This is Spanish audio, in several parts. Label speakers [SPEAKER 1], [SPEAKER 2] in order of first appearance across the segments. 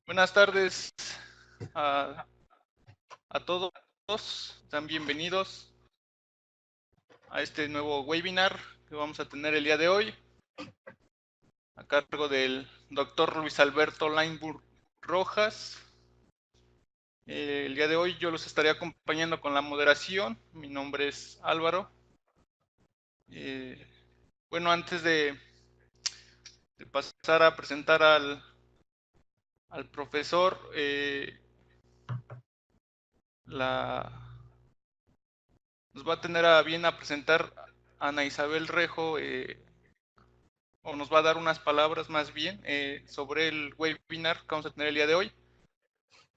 [SPEAKER 1] Buenas tardes a, a todos, sean bienvenidos a este nuevo webinar que vamos a tener el día de hoy a cargo del doctor Luis Alberto Lainburg Rojas. El día de hoy yo los estaré acompañando con la moderación. Mi nombre es Álvaro. Bueno, antes de pasar a presentar al profesor, nos va a tener a bien a presentar Ana Isabel Rejo, o nos va a dar unas palabras más bien sobre el webinar que vamos a tener el día de hoy.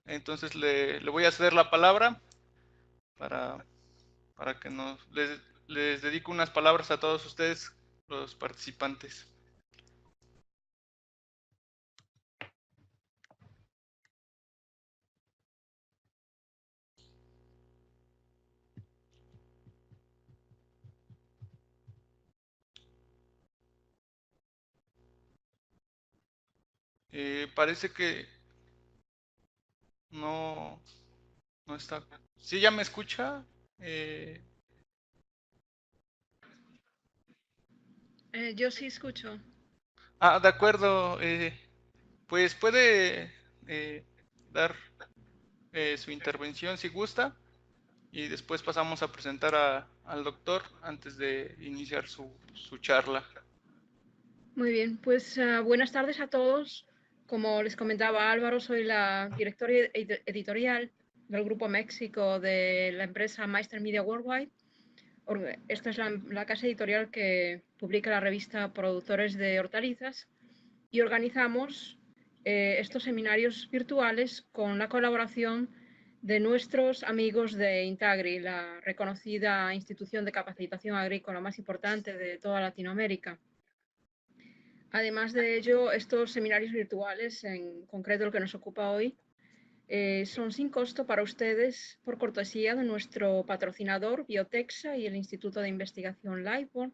[SPEAKER 1] Entonces le voy a ceder la palabra para que les dedico unas palabras a todos ustedes, los participantes. Parece que no está. ¿Sí ya me escucha?
[SPEAKER 2] Yo sí escucho.
[SPEAKER 1] De acuerdo. Pues puede dar su intervención si gusta, y después pasamos a presentar al doctor antes de iniciar su charla.
[SPEAKER 2] Muy bien, pues buenas tardes a todos. Como les comentaba Álvaro, soy la directora editorial del Grupo México de la empresa Meister Media Worldwide. Esta es la casa editorial que publica la revista Productores de Hortalizas y organizamos estos seminarios virtuales con la colaboración de nuestros amigos de Intagri, la reconocida institución de capacitación agrícola más importante de toda Latinoamérica. Además de ello, estos seminarios virtuales, en concreto el que nos ocupa hoy, son sin costo para ustedes por cortesía de nuestro patrocinador Biotexa y el Instituto de Investigación Lightborn,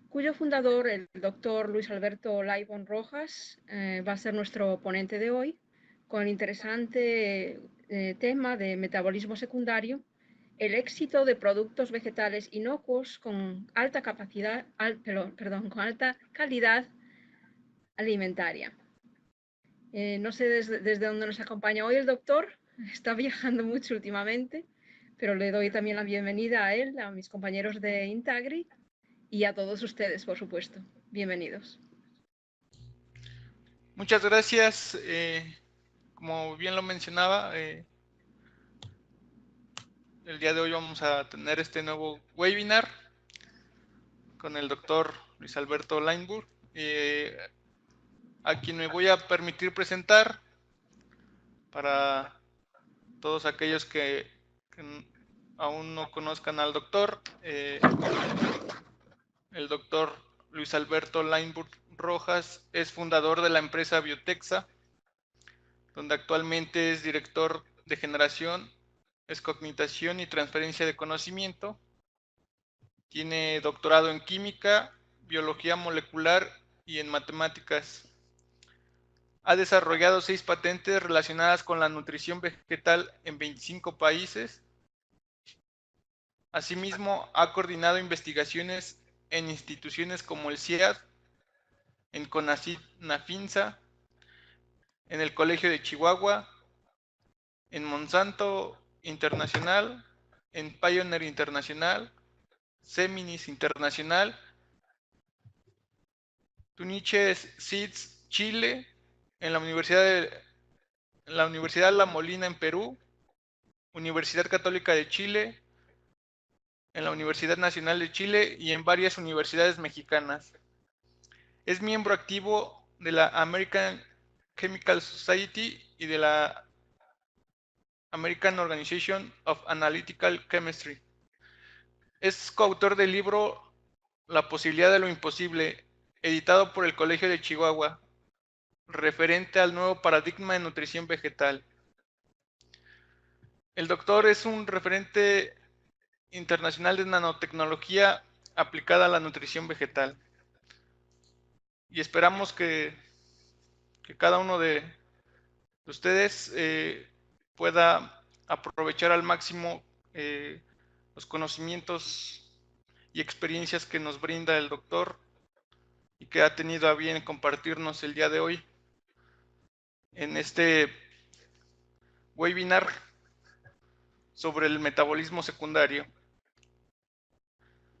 [SPEAKER 2] cuyo fundador, el doctor Luis Alberto Lightborn Rojas, va a ser nuestro ponente de hoy con el interesante tema de metabolismo secundario, el éxito de productos vegetales inocuos con alta con alta calidad alimentaria. No sé desde dónde nos acompaña hoy el doctor, está viajando mucho últimamente, pero le doy también la bienvenida a él, a mis compañeros de Intagri y a todos ustedes, por supuesto. Bienvenidos.
[SPEAKER 1] Muchas gracias. Como bien lo mencionaba, el día de hoy vamos a tener este nuevo webinar con el doctor Luis Alberto Lainburg, a quien me voy a permitir presentar para todos aquellos que aún no conozcan al doctor. El doctor Luis Alberto Lainburg Rojas es fundador de la empresa Biotexa, donde actualmente es director de generación, escogitación y transferencia de conocimiento. Tiene doctorado en química, biología molecular y en matemáticas. Ha desarrollado 6 patentes relacionadas con la nutrición vegetal en 25 países. Asimismo, ha coordinado investigaciones en instituciones como el CIEAD, en CONACYT Nafinsa, en el Colegio de Chihuahua, en Monsanto Internacional, en Pioneer Internacional, Seminis Internacional, Tuniches Seeds Chile, en la Universidad La Molina en Perú, Universidad Católica de Chile, en la Universidad Nacional de Chile y en varias universidades mexicanas. Es miembro activo de la American Chemical Society y de la American Organization of Analytical Chemistry. Es coautor del libro La posibilidad de lo imposible, editado por el Colegio de Chihuahua, referente al nuevo paradigma de nutrición vegetal. El doctor es un referente internacional de nanotecnología aplicada a la nutrición vegetal. Y esperamos que cada uno de de ustedes pueda aprovechar al máximo los conocimientos y experiencias que nos brinda el doctor y que ha tenido a bien compartirnos el día de hoy en este webinar sobre el metabolismo secundario.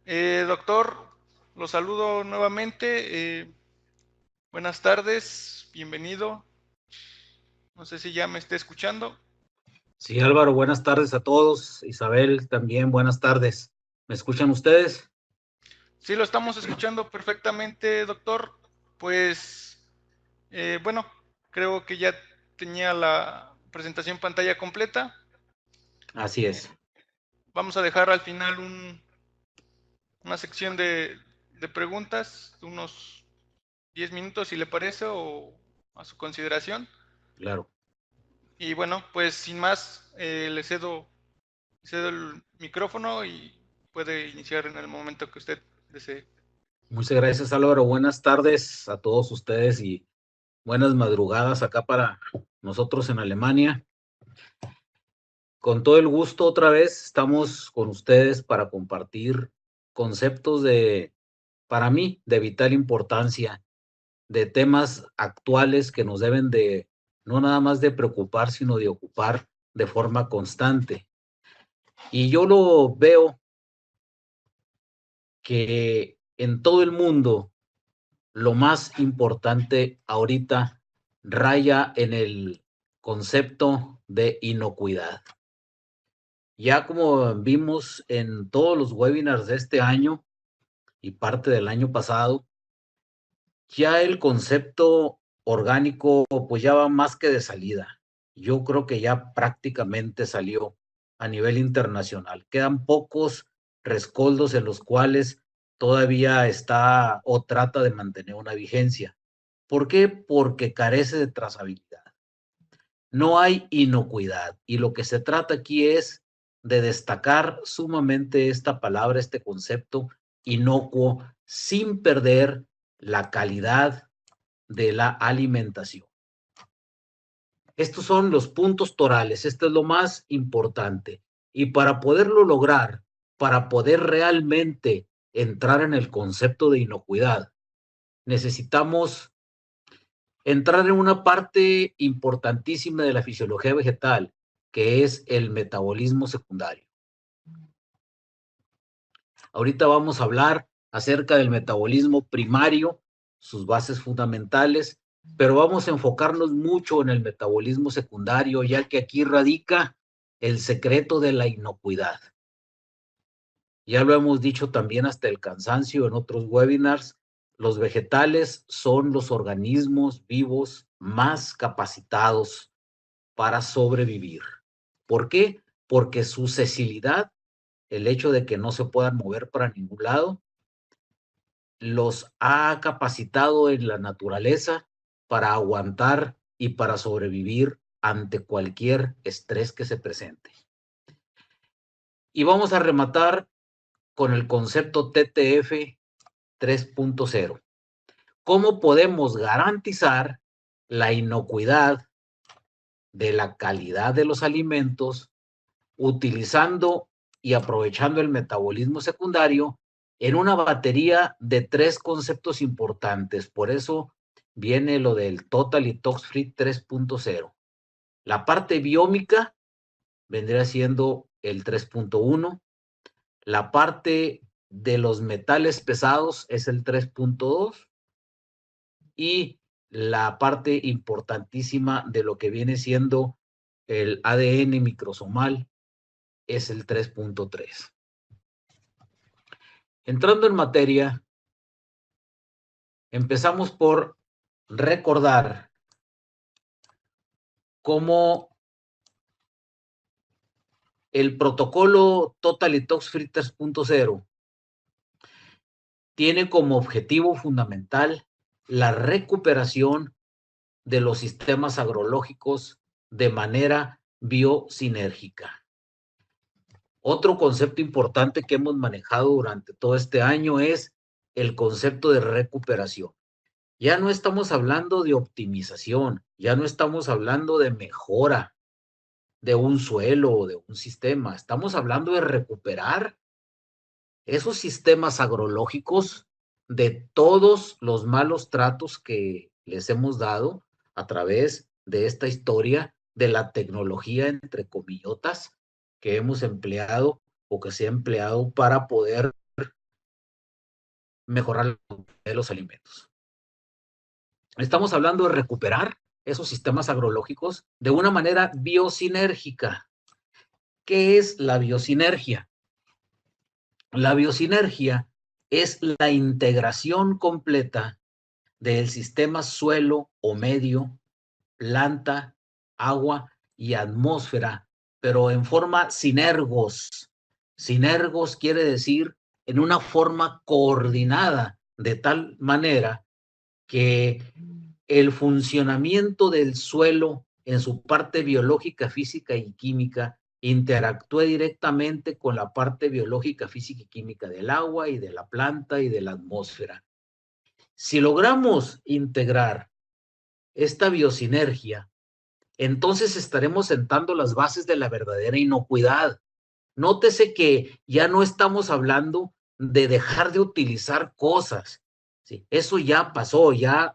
[SPEAKER 1] Doctor, lo saludo nuevamente. Buenas tardes, bienvenido. No sé si ya me esté escuchando.
[SPEAKER 3] Sí, Álvaro, buenas tardes a todos. Isabel, también buenas tardes. ¿Me escuchan ustedes?
[SPEAKER 1] Sí, lo estamos escuchando perfectamente, doctor. Pues, bueno, creo que ya tenía la presentación pantalla completa.
[SPEAKER 3] Así es.
[SPEAKER 1] Vamos a dejar al final una sección de preguntas, unos 10 minutos, si le parece, o a su consideración.
[SPEAKER 3] Claro.
[SPEAKER 1] Y bueno, pues sin más, le cedo el micrófono y puede iniciar en el momento que usted desee.
[SPEAKER 3] Muchas gracias, Álvaro. Buenas tardes a todos ustedes y buenas madrugadas acá para nosotros en Alemania. Con todo el gusto, otra vez estamos con ustedes para compartir conceptos para mí, de vital importancia, de temas actuales que nos deben de, no nada más de preocupar, sino de ocupar de forma constante. Y yo lo veo que en todo el mundo lo más importante ahorita raya en el concepto de inocuidad. Ya como vimos en todos los webinars de este año y parte del año pasado, ya el concepto orgánico pues ya va más que de salida. Yo creo que ya prácticamente salió a nivel internacional. Quedan pocos rescoldos en los cuales todavía está o trata de mantener una vigencia. ¿Por qué? Porque carece de trazabilidad. No hay inocuidad y lo que se trata aquí es de destacar sumamente esta palabra, este concepto inocuo, sin perder la calidad de la alimentación. Estos son los puntos torales, esto es lo más importante. Y para poderlo lograr, para poder realmente entrar en el concepto de inocuidad, necesitamos entrar en una parte importantísima de la fisiología vegetal, que es el metabolismo secundario. Ahorita vamos a hablar acerca del metabolismo primario, sus bases fundamentales, pero vamos a enfocarnos mucho en el metabolismo secundario, ya que aquí radica el secreto de la inocuidad. Ya lo hemos dicho también hasta el cansancio en otros webinars, los vegetales son los organismos vivos más capacitados para sobrevivir. ¿Por qué? Porque su sesilidad, el hecho de que no se puedan mover para ningún lado, los ha capacitado en la naturaleza para aguantar y para sobrevivir ante cualquier estrés que se presente. Y vamos a rematar con el concepto TTF 3.0. ¿Cómo podemos garantizar la inocuidad de la calidad de los alimentos utilizando y aprovechando el metabolismo secundario en una batería de 3 conceptos importantes? Por eso viene lo del Totally Tox Free 3.0. La parte biómica vendría siendo el 3.1. La parte de los metales pesados es el 3.2. Y la parte importantísima de lo que viene siendo el ADN microsomal es el 3.3. Entrando en materia, empezamos por recordar cómo el protocolo Totally Tox Free 3.0 tiene como objetivo fundamental la recuperación de los sistemas agrológicos de manera biosinérgica. Otro concepto importante que hemos manejado durante todo este año es el concepto de recuperación. Ya no estamos hablando de optimización, Ya no estamos hablando de mejora de un suelo o de un sistema. Estamos hablando de recuperar esos sistemas agrológicos de todos los malos tratos que les hemos dado a través de esta historia de la tecnología, entre comillotas, que hemos empleado o que se ha empleado para poder mejorar la calidad de los alimentos. Estamos hablando de recuperar esos sistemas agrológicos de una manera biosinérgica. ¿Qué es la biosinergia? La biosinergia es la integración completa del sistema suelo o medio, planta, agua y atmósfera, pero en forma sinergos. Sinergos quiere decir en una forma coordinada, de tal manera que el funcionamiento del suelo en su parte biológica, física y química interactúe directamente con la parte biológica, física y química del agua y de la planta y de la atmósfera. Si logramos integrar esta biosinergia, entonces estaremos sentando las bases de la verdadera inocuidad. Nótese que ya no estamos hablando de dejar de utilizar cosas. ¿Sí? Eso ya pasó, ya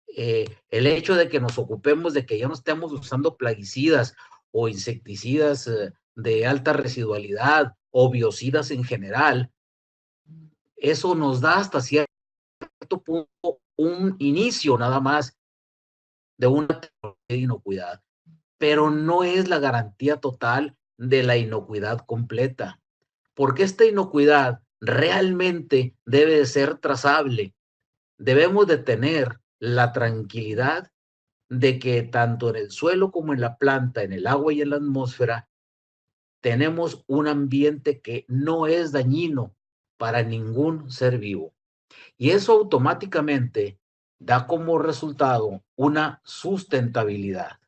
[SPEAKER 3] el hecho de que nos ocupemos de que ya no estemos usando plaguicidas o insecticidas de alta residualidad o biocidas en general, eso nos da hasta cierto punto un inicio nada más de una inocuidad, pero no es la garantía total de la inocuidad completa, porque esta inocuidad realmente debe de ser trazable. Debemos de tener la tranquilidad de que tanto en el suelo como en la planta, en el agua y en la atmósfera, tenemos un ambiente que no es dañino para ningún ser vivo. Y eso automáticamente da como resultado una sustentabilidad.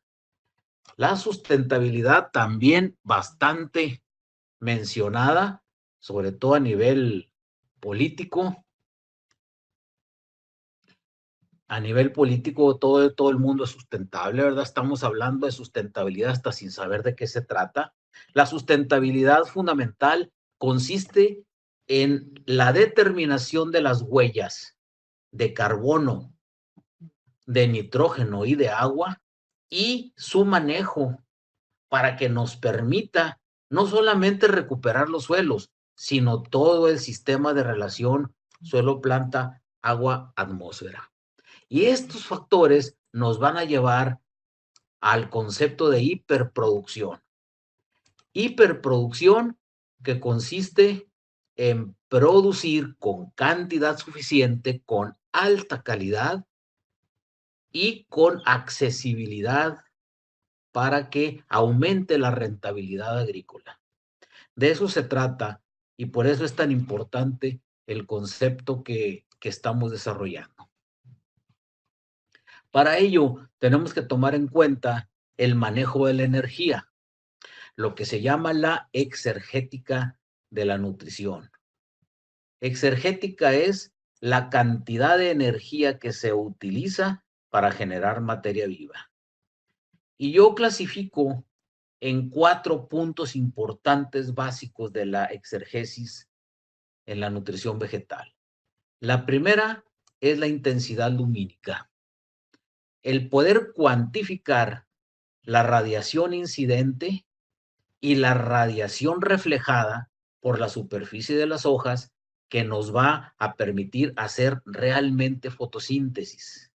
[SPEAKER 3] La sustentabilidad también bastante mencionada, sobre todo a nivel político. A nivel político todo el mundo es sustentable, ¿verdad? Estamos hablando de sustentabilidad hasta sin saber de qué se trata. La sustentabilidad fundamental consiste en la determinación de las huellas de carbono, de nitrógeno y de agua y su manejo para que nos permita no solamente recuperar los suelos, sino todo el sistema de relación suelo, planta, agua, atmósfera. Y estos factores nos van a llevar al concepto de hiperproducción. Hiperproducción que consiste en producir con cantidad suficiente, con alta calidad y con accesibilidad para que aumente la rentabilidad agrícola. De eso se trata y por eso es tan importante el concepto que estamos desarrollando. Para ello, tenemos que tomar en cuenta el manejo de la energía, lo que se llama la exergética de la nutrición. Exergética es la cantidad de energía que se utiliza para generar materia viva. Y yo clasifico en 4 puntos importantes básicos de la exergesis en la nutrición vegetal. La primera es la intensidad lumínica. El poder cuantificar la radiación incidente y la radiación reflejada por la superficie de las hojas que nos va a permitir hacer realmente fotosíntesis.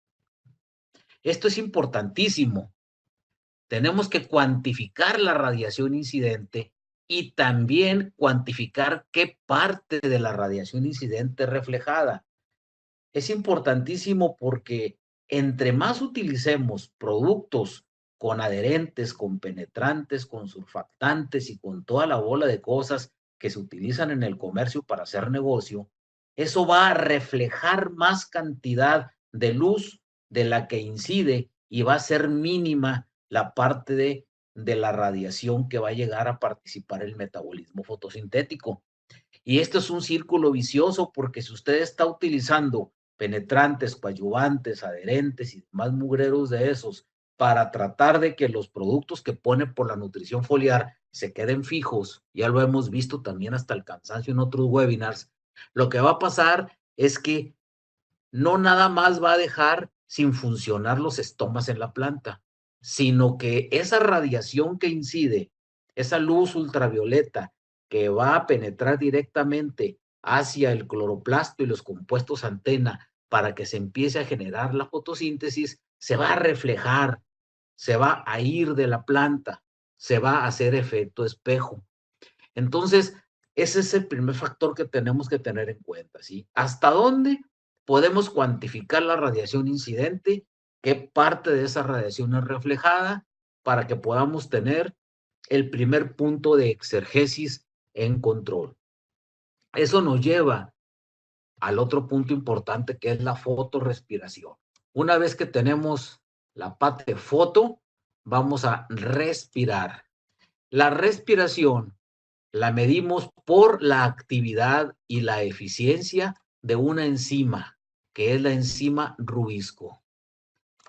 [SPEAKER 3] Esto es importantísimo. Tenemos que cuantificar la radiación incidente y también cuantificar qué parte de la radiación incidente es reflejada. Es importantísimo porque entre más utilicemos productos con adherentes, con penetrantes, con surfactantes y con toda la bola de cosas que se utilizan en el comercio para hacer negocio, eso va a reflejar más cantidad de luz de la que incide y va a ser mínima la parte de la radiación que va a llegar a participar en el metabolismo fotosintético. Y esto es un círculo vicioso porque si usted está utilizando penetrantes, coadyuvantes, adherentes y más mugreros de esos para tratar de que los productos que pone por la nutrición foliar se queden fijos. Ya lo hemos visto también hasta el cansancio en otros webinars. Lo que va a pasar es que no nada más va a dejar sin funcionar los estomas en la planta, sino que esa radiación que incide, esa luz ultravioleta que va a penetrar directamente hacia el cloroplasto y los compuestos antena para que se empiece a generar la fotosíntesis, se va a reflejar, se va a ir de la planta, se va a hacer efecto espejo. Entonces, ese es el primer factor que tenemos que tener en cuenta, ¿sí? ¿Hasta dónde podemos cuantificar la radiación incidente? ¿Qué parte de esa radiación es reflejada? Para que podamos tener el primer punto de exegesis en control. Eso nos lleva al otro punto importante, que es la fotorrespiración. Una vez que tenemos la parte foto, vamos a respirar. La respiración la medimos por la actividad y la eficiencia de una enzima, que es la enzima Rubisco.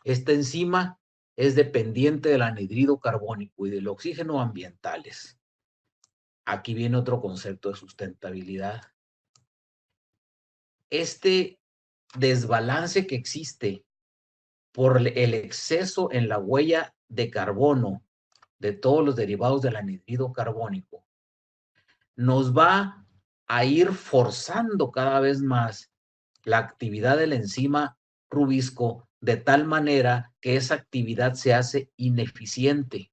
[SPEAKER 3] Esta enzima es dependiente del anhidrido carbónico y del oxígeno ambientales. Aquí viene otro concepto de sustentabilidad. Este desbalance que existe por el exceso en la huella de carbono de todos los derivados del anhidrido carbónico nos va a ir forzando cada vez más la actividad de la enzima Rubisco de tal manera que esa actividad se hace ineficiente.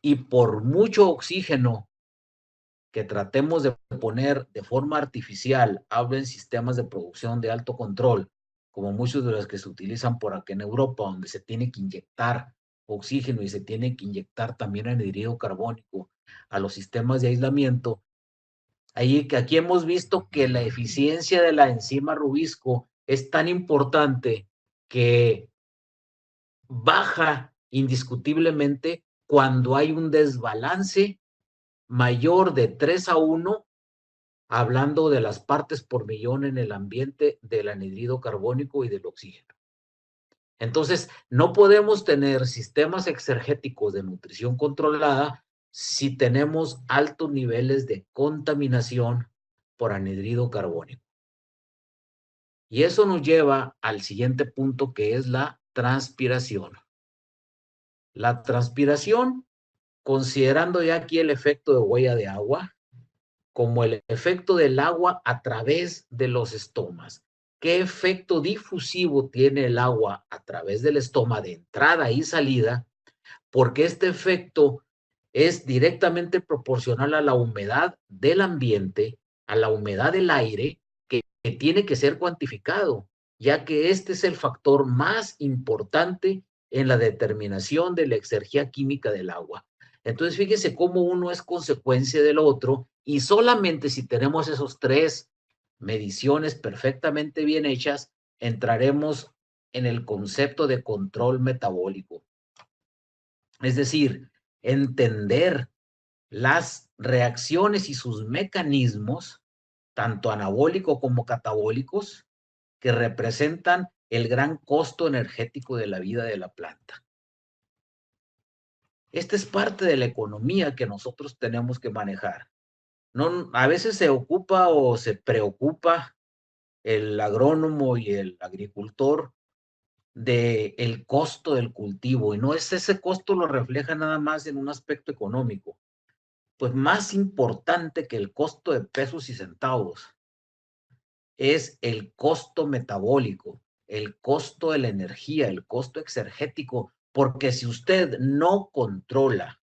[SPEAKER 3] Y por mucho oxígeno que tratemos de poner de forma artificial, hablo en sistemas de producción de alto control, como muchos de los que se utilizan por acá en Europa, donde se tiene que inyectar oxígeno y se tiene que inyectar también anhidrido carbónico a los sistemas de aislamiento. Aquí hemos visto que la eficiencia de la enzima Rubisco es tan importante que baja indiscutiblemente cuando hay un desbalance mayor de 3:1, hablando de las partes por millón en el ambiente del anhidrido carbónico y del oxígeno. Entonces, no podemos tener sistemas exergéticos de nutrición controlada si tenemos altos niveles de contaminación por anhidrido carbónico. Y eso nos lleva al siguiente punto, que es la transpiración. La transpiración, considerando ya aquí el efecto de huella de agua, como el efecto del agua a través de los estomas. ¿Qué efecto difusivo tiene el agua a través del estoma de entrada y salida? Porque este efecto es directamente proporcional a la humedad del ambiente, a la humedad del aire, que tiene que ser cuantificado, ya que este es el factor más importante en la determinación de la exergia química del agua. Entonces, fíjese cómo uno es consecuencia del otro, y solamente si tenemos esos tres mediciones perfectamente bien hechas, entraremos en el concepto de control metabólico. Es decir, entender las reacciones y sus mecanismos, tanto anabólicos como catabólicos, que representan el gran costo energético de la vida de la planta. Esta es parte de la economía que nosotros tenemos que manejar. No, a veces se ocupa o se preocupa el agrónomo y el agricultor del costo del cultivo, y no es ese costo, lo refleja nada más en un aspecto económico. Pues más importante que el costo de pesos y centavos es el costo metabólico, el costo de la energía, el costo exergético, porque si usted no controla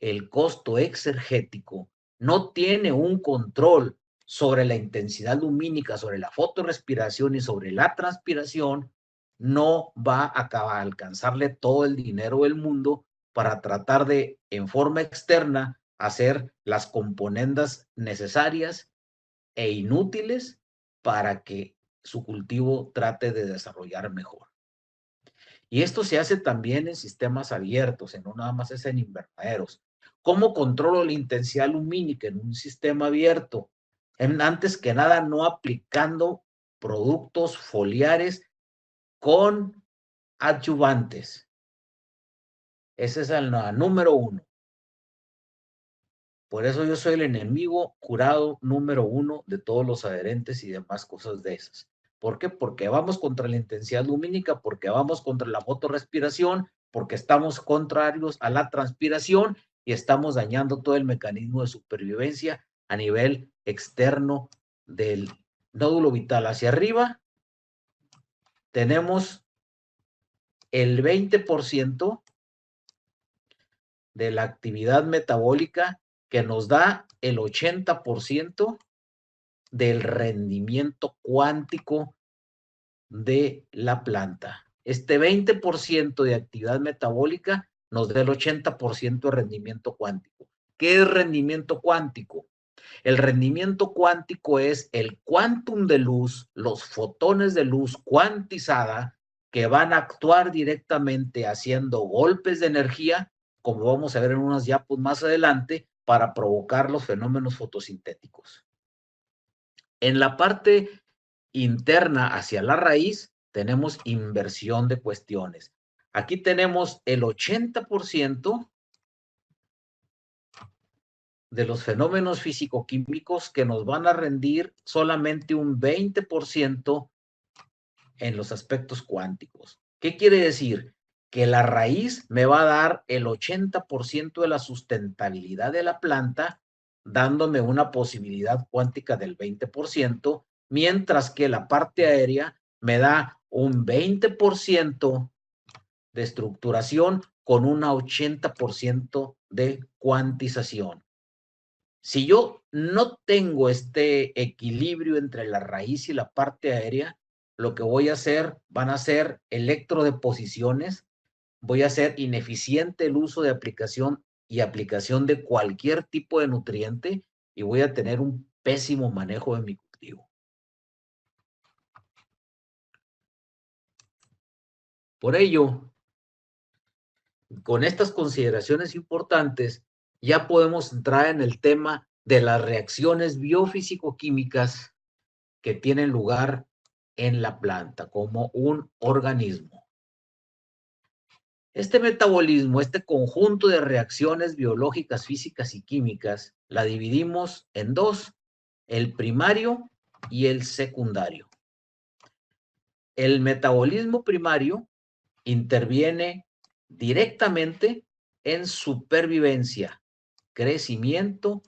[SPEAKER 3] el costo exergético, no tiene un control sobre la intensidad lumínica, sobre la fotorrespiración y sobre la transpiración, no va a alcanzarle todo el dinero del mundo para tratar de, en forma externa, hacer las componendas necesarias e inútiles para que su cultivo trate de desarrollar mejor. Y esto se hace también en sistemas abiertos, no nada más es en invernaderos. ¿Cómo controlo la intensidad lumínica en un sistema abierto? Antes que nada, no aplicando productos foliares con adyuvantes. Ese es el número 1. Por eso yo soy el enemigo jurado número 1 de todos los adherentes y demás cosas de esas. ¿Por qué? Porque vamos contra la intensidad lumínica, porque vamos contra la fotorrespiración, porque estamos contrarios a la transpiración y estamos dañando todo el mecanismo de supervivencia a nivel externo del nódulo vital. Hacia arriba tenemos el 20% de la actividad metabólica que nos da el 80% del rendimiento cuántico de la planta. Este 20% de actividad metabólica nos da el 80% de rendimiento cuántico. ¿Qué es rendimiento cuántico? El rendimiento cuántico es el quantum de luz, los fotones de luz cuantizada que van a actuar directamente haciendo golpes de energía, como vamos a ver en unas diapos más adelante, para provocar los fenómenos fotosintéticos. En la parte interna hacia la raíz tenemos inversión de cuestiones. Aquí tenemos el 80% de los fenómenos físico-químicos que nos van a rendir solamente un 20% en los aspectos cuánticos. ¿Qué quiere decir? Que la raíz me va a dar el 80% de la sustentabilidad de la planta, dándome una posibilidad cuántica del 20%, mientras que la parte aérea me da un 20% de estructuración con un 80% de cuantización. Si yo no tengo este equilibrio entre la raíz y la parte aérea, lo que voy a hacer van a ser electrodeposiciones, voy a hacer ineficiente el uso de aplicación y aplicación de cualquier tipo de nutriente y voy a tener un pésimo manejo de mi cultivo. Por ello, con estas consideraciones importantes, ya podemos entrar en el tema de las reacciones biofísico-químicas que tienen lugar en la planta como un organismo. Este metabolismo, este conjunto de reacciones biológicas, físicas y químicas, la dividimos en dos, el primario y el secundario. El metabolismo primario interviene directamente en supervivencia, crecimiento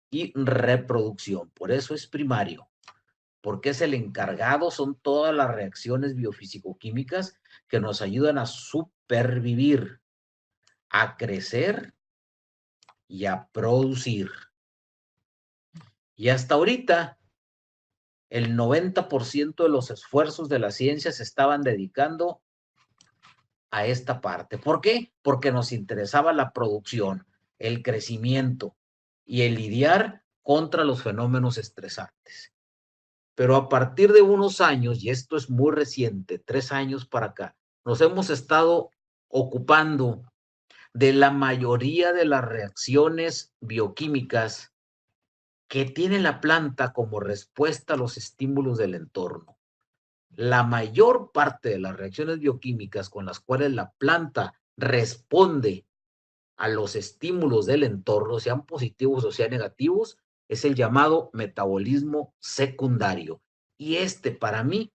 [SPEAKER 3] y reproducción. Por eso es primario, porque es el encargado, son todas las reacciones biofísico-químicas que nos ayudan a supervivir, a crecer y a producir. Y hasta ahorita, el 90% de los esfuerzos de la ciencia se estaban dedicando a esta parte. ¿Por qué? Porque nos interesaba la producción, el crecimiento y el lidiar contra los fenómenos estresantes. Pero a partir de unos años, y esto es muy reciente, 3 años para acá, nos hemos estado ocupando de la mayoría de las reacciones bioquímicas que tiene la planta como respuesta a los estímulos del entorno. La mayor parte de las reacciones bioquímicas con las cuales la planta responde a los estímulos del entorno, sean positivos o sean negativos, es el llamado metabolismo secundario. Y este, para mí,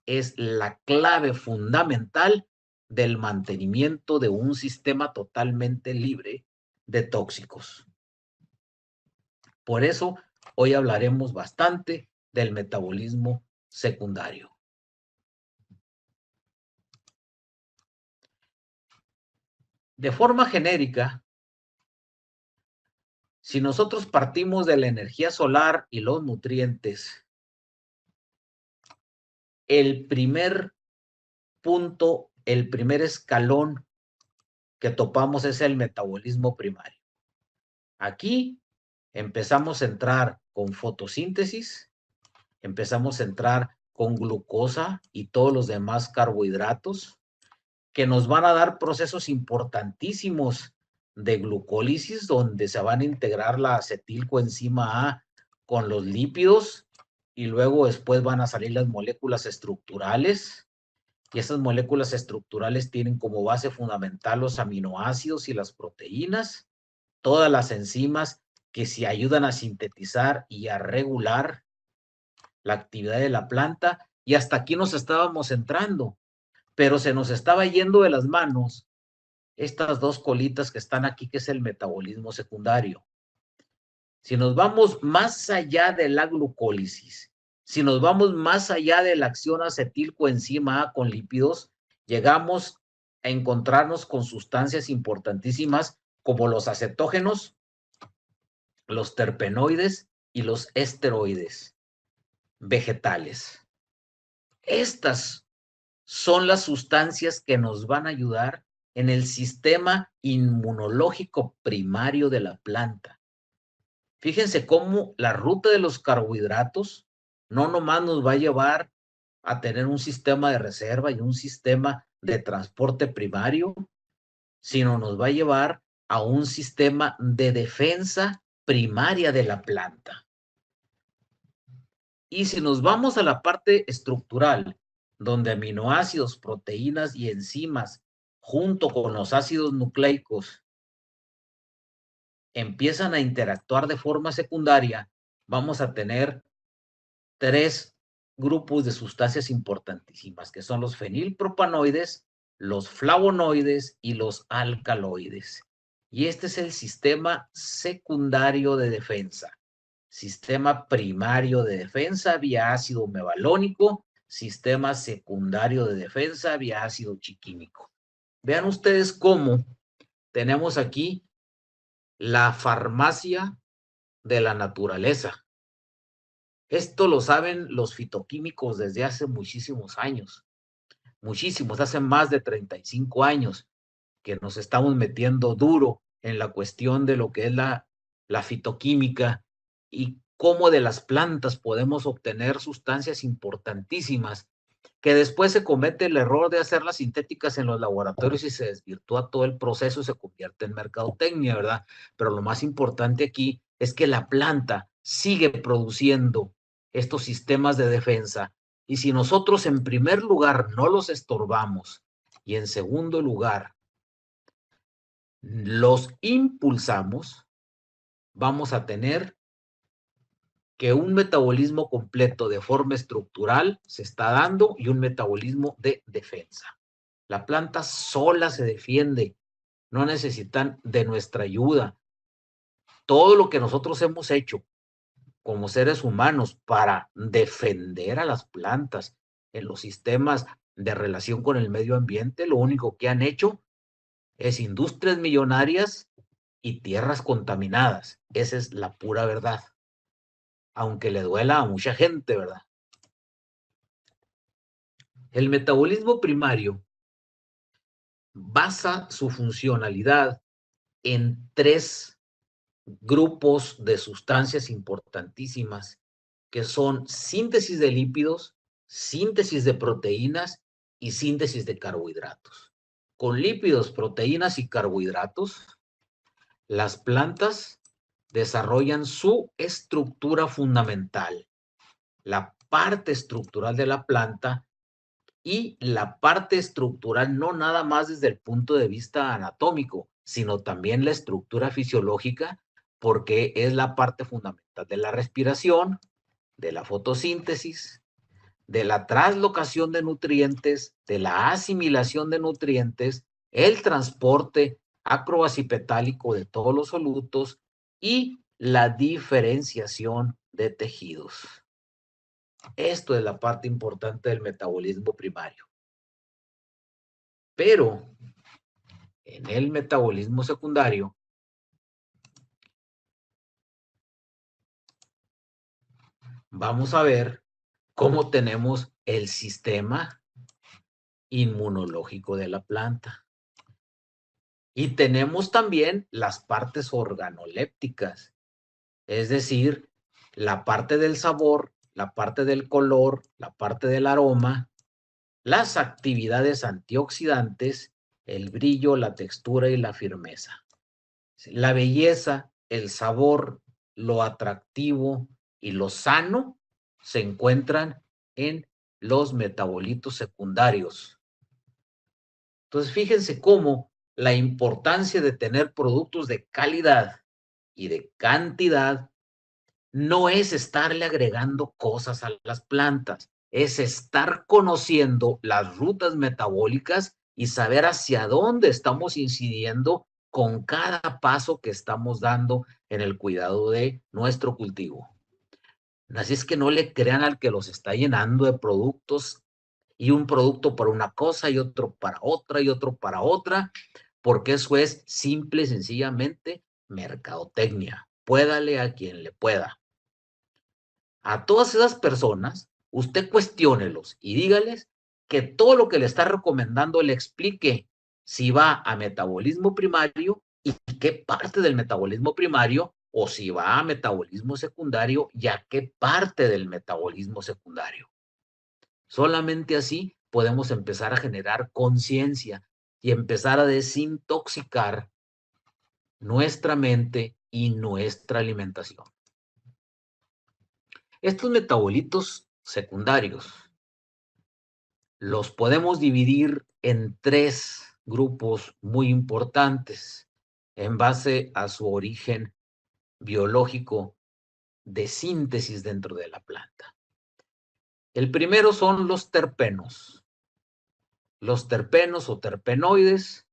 [SPEAKER 3] es la clave fundamental del mantenimiento de un sistema totalmente libre de tóxicos. Por eso, hoy hablaremos bastante del metabolismo secundario. De forma genérica, si nosotros partimos de la energía solar y los nutrientes, el primer punto, el primer escalón que topamos es el metabolismo primario. Aquí empezamos a entrar con fotosíntesis, empezamos a entrar con glucosa y todos los demás carbohidratos que nos van a dar procesos importantísimos de glucólisis donde se van a integrar la acetilcoenzima A con los lípidos y luego después van a salir las moléculas estructurales y esas moléculas estructurales tienen como base fundamental los aminoácidos y las proteínas, todas las enzimas que se ayudan a sintetizar y a regular la actividad de la planta, y hasta aquí nos estábamos centrando, pero se nos estaba yendo de las manos estas dos colitas que están aquí, que es el metabolismo secundario. Si nos vamos más allá de la glucólisis, si nos vamos más allá de la acción acetilcoenzima A con lípidos, llegamos a encontrarnos con sustancias importantísimas como los acetógenos, los terpenoides y los esteroides vegetales. Estas son las sustancias que nos van a ayudar en el sistema inmunológico primario de la planta. Fíjense cómo la ruta de los carbohidratos no nomás nos va a llevar a tener un sistema de reserva y un sistema de transporte primario, sino nos va a llevar a un sistema de defensa primaria de la planta. Y si nos vamos a la parte estructural, donde aminoácidos, proteínas y enzimas, junto con los ácidos nucleicos, empiezan a interactuar de forma secundaria, vamos a tener 3 grupos de sustancias importantísimas, que son los fenilpropanoides, los flavonoides y los alcaloides. Y este es el sistema secundario de defensa. Sistema primario de defensa vía ácido mevalónico, sistema secundario de defensa vía ácido chiquímico. Vean ustedes cómo tenemos aquí la farmacia de la naturaleza. Esto lo saben los fitoquímicos desde hace muchísimos años, muchísimos, hace más de 35 años que nos estamos metiendo duro en la cuestión de lo que es la fitoquímica y cómo de las plantas podemos obtener sustancias importantísimas que después se comete el error de hacerlas sintéticas en los laboratorios y se desvirtúa todo el proceso y se convierte en mercadotecnia, ¿verdad? Pero lo más importante aquí es que la planta sigue produciendo estos sistemas de defensa, y si nosotros en primer lugar no los estorbamos y en segundo lugar los impulsamos, vamos a tener que un metabolismo completo de forma estructural se está dando y un metabolismo de defensa. La planta sola se defiende, no necesitan de nuestra ayuda. Todo lo que nosotros hemos hecho como seres humanos para defender a las plantas en los sistemas de relación con el medio ambiente, lo único que han hecho es industrias millonarias y tierras contaminadas. Esa es la pura verdad, aunque le duela a mucha gente, ¿verdad? El metabolismo primario basa su funcionalidad en 3 grupos de sustancias importantísimas, que son síntesis de lípidos, síntesis de proteínas y síntesis de carbohidratos. Con lípidos, proteínas y carbohidratos, las plantas desarrollan su estructura fundamental, la parte estructural de la planta, y la parte estructural no nada más desde el punto de vista anatómico, sino también la estructura fisiológica, porque es la parte fundamental de la respiración, de la fotosíntesis, de la translocación de nutrientes, de la asimilación de nutrientes, el transporte acrobacipetálico de todos los solutos y la diferenciación de tejidos. Esto es la parte importante del metabolismo primario. Pero en el metabolismo secundario, vamos a ver cómo tenemos el sistema inmunológico de la planta. Y tenemos también las partes organolépticas, es decir, la parte del sabor, la parte del color, la parte del aroma, las actividades antioxidantes, el brillo, la textura y la firmeza. La belleza, el sabor, lo atractivo y lo sano se encuentran en los metabolitos secundarios, Entonces, fíjense cómo la importancia de tener productos de calidad y de cantidad no es estarle agregando cosas a las plantas, es estar conociendo las rutas metabólicas y saber hacia dónde estamos incidiendo con cada paso que estamos dando en el cuidado de nuestro cultivo. Así es que no le crean al que los está llenando de productos, y un producto para una cosa y otro para otra y otro para otra, porque eso es simple y sencillamente mercadotecnia. Puédale a quien le pueda. A todas esas personas, usted cuestiónelos y dígales que todo lo que le está recomendando le explique si va a metabolismo primario y qué parte del metabolismo primario, o si va a metabolismo secundario y a qué parte del metabolismo secundario. Solamente así podemos empezar a generar conciencia y empezar a desintoxicar nuestra mente y nuestra alimentación. Estos metabolitos secundarios los podemos dividir en 3 grupos muy importantes en base a su origen biológico de síntesis dentro de la planta. El primero son los terpenos. Los terpenos o terpenoides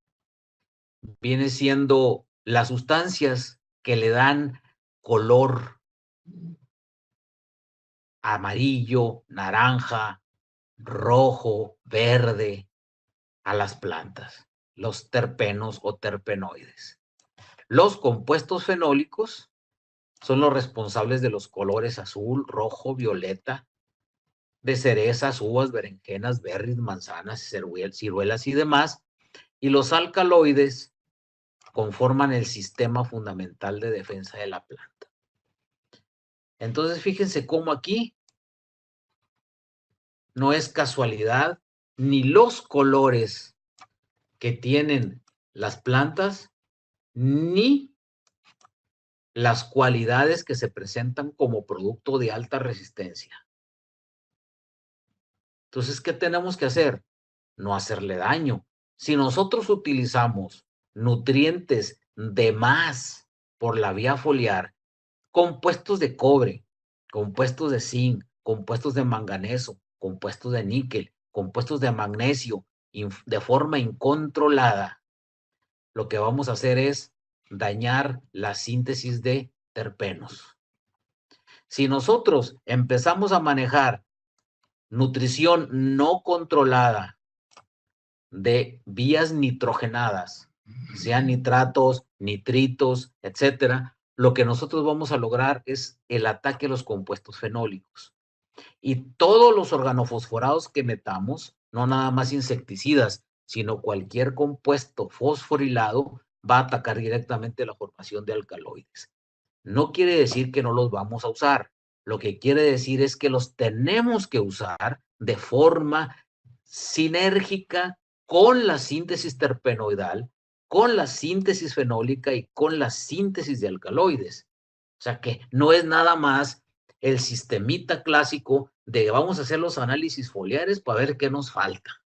[SPEAKER 3] viene siendo las sustancias que le dan color amarillo, naranja, rojo, verde a las plantas, los terpenos o terpenoides. Los compuestos fenólicos son los responsables de los colores azul, rojo, violeta, de cerezas, uvas, berenjenas, berries, manzanas, ciruelas y demás. Y los alcaloides conforman el sistema fundamental de defensa de la planta. Entonces, fíjense cómo aquí no es casualidad ni los colores que tienen las plantas, ni las cualidades que se presentan como producto de alta resistencia. Entonces, ¿qué tenemos que hacer? No hacerle daño. Si nosotros utilizamos nutrientes de más por la vía foliar, compuestos de cobre, compuestos de zinc, compuestos de manganeso, compuestos de níquel, compuestos de magnesio, de forma incontrolada, lo que vamos a hacer es dañar la síntesis de terpenos. Si nosotros empezamos a manejar nutrición no controlada de vías nitrogenadas, sean nitratos, nitritos, etcétera, lo que nosotros vamos a lograr es el ataque a los compuestos fenólicos. Y todos los organofosforados que metamos, no nada más insecticidas, sino cualquier compuesto fosforilado, va a atacar directamente la formación de alcaloides. No quiere decir que no los vamos a usar. Lo que quiere decir es que los tenemos que usar de forma sinérgica con la síntesis terpenoidal, con la síntesis fenólica y con la síntesis de alcaloides. O sea que no es nada más el sistemita clásico de vamos a hacer los análisis foliares para ver qué nos falta.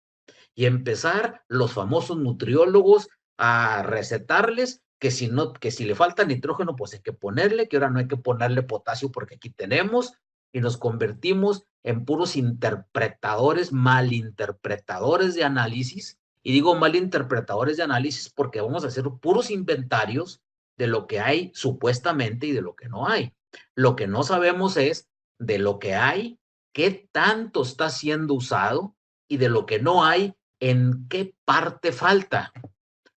[SPEAKER 3] Y empezar los famosos nutriólogos a recetarles que si le falta nitrógeno, pues hay que ponerle, que ahora no hay que ponerle potasio porque aquí tenemos, y nos convertimos en puros interpretadores, malinterpretadores de análisis. Y digo malinterpretadores de análisis porque vamos a hacer puros inventarios de lo que hay supuestamente y de lo que no hay. Lo que no sabemos es de lo que hay, qué tanto está siendo usado, y de lo que no hay, en qué parte falta.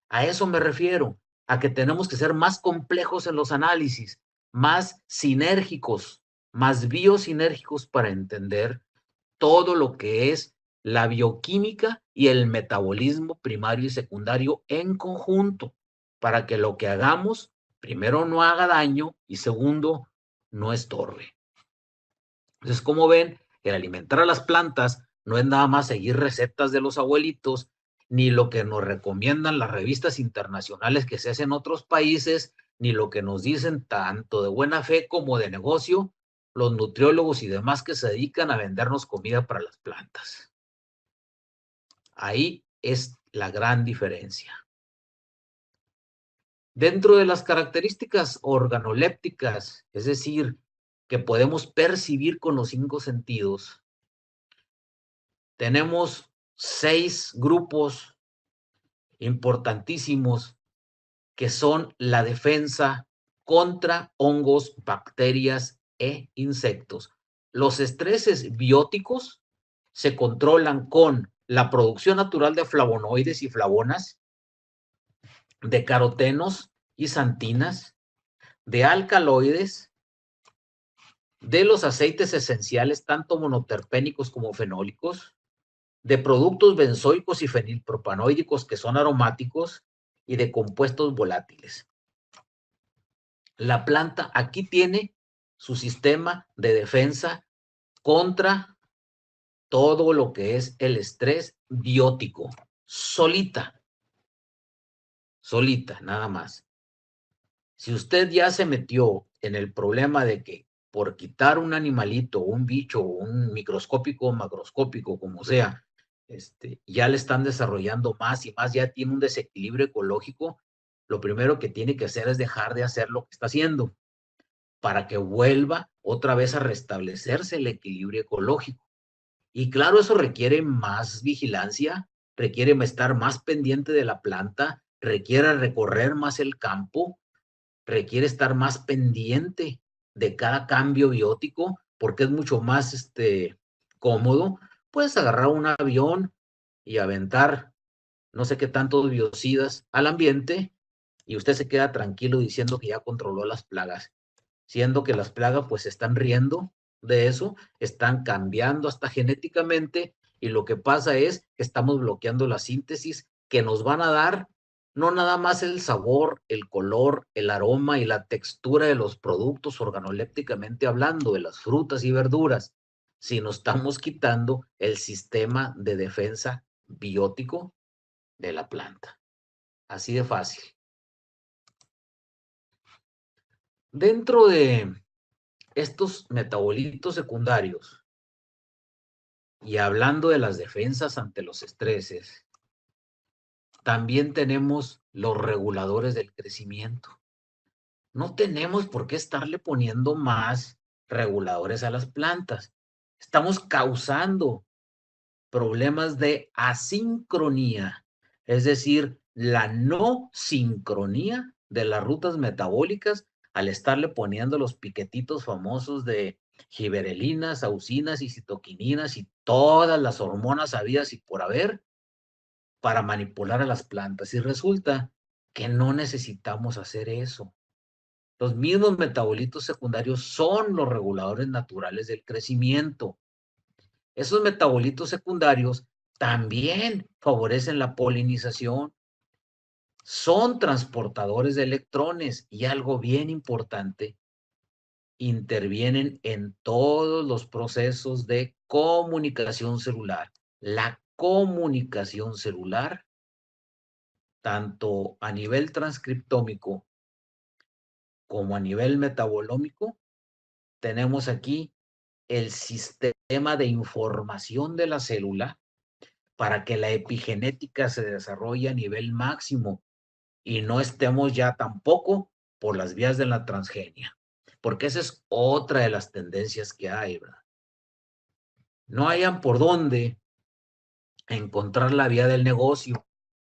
[SPEAKER 3] A eso me refiero, a que tenemos que ser más complejos en los análisis, más sinérgicos, más biosinérgicos para entender todo lo que es la bioquímica y el metabolismo primario y secundario en conjunto, para que lo que hagamos, primero, no haga daño y segundo, no estorbe. Entonces, como ven, el alimentar a las plantas no es nada más seguir recetas de los abuelitos, ni lo que nos recomiendan las revistas internacionales que se hacen en otros países, ni lo que nos dicen tanto de buena fe como de negocio los nutriólogos y demás que se dedican a vendernos comida para las plantas. Ahí es la gran diferencia. Dentro de las características organolépticas, es decir, que podemos percibir con los 5 sentidos, tenemos 6 grupos importantísimos que son la defensa contra hongos, bacterias e insectos. Los estreses bióticos se controlan con la producción natural de flavonoides y flavonas, de carotenos y xantinas, de alcaloides, de los aceites esenciales, tanto monoterpénicos como fenólicos, de productos benzoicos y fenilpropanoídicos que son aromáticos y de compuestos volátiles. La planta aquí tiene su sistema de defensa contra todo lo que es el estrés biótico, solita, nada más. Si usted ya se metió en el problema de que por quitar un animalito, un bicho, un microscópico o macroscópico, como sea, ya le están desarrollando más y más, ya tiene un desequilibrio ecológico, lo primero que tiene que hacer es dejar de hacer lo que está haciendo para que vuelva otra vez a restablecerse el equilibrio ecológico. Y claro, eso requiere más vigilancia, requiere estar más pendiente de la planta, requiere recorrer más el campo, requiere estar más pendiente de cada cambio biótico, porque es mucho más cómodo. Puedes agarrar un avión y aventar no sé qué tantos biocidas al ambiente y usted se queda tranquilo diciendo que ya controló las plagas, siendo que las plagas pues están riendo de eso, están cambiando hasta genéticamente y lo que pasa es que estamos bloqueando la síntesis que nos van a dar no nada más el sabor, el color, el aroma y la textura de los productos organolépticamente hablando, de las frutas y verduras, sino estamos quitando el sistema de defensa biótico de la planta. Así de fácil. Dentro de estos metabolitos secundarios y hablando de las defensas ante los estreses, también tenemos los reguladores del crecimiento. No tenemos por qué estarle poniendo más reguladores a las plantas. Estamos causando problemas de asincronía, es decir, la no sincronía de las rutas metabólicas al estarle poniendo los piquetitos famosos de giberelinas, auxinas y citoquininas y todas las hormonas habidas y por haber para manipular a las plantas. Y resulta que no necesitamos hacer eso. Los mismos metabolitos secundarios son los reguladores naturales del crecimiento. Esos metabolitos secundarios también favorecen la polinización, son transportadores de electrones y algo bien importante, intervienen en todos los procesos de comunicación celular. La comunicación celular, tanto a nivel transcriptómico como a nivel metabolómico, tenemos aquí el sistema de información de la célula para que la epigenética se desarrolle a nivel máximo y no estemos ya tampoco por las vías de la transgenia, porque esa es otra de las tendencias que hay, ¿verdad? No hayan por dónde encontrar la vía del negocio.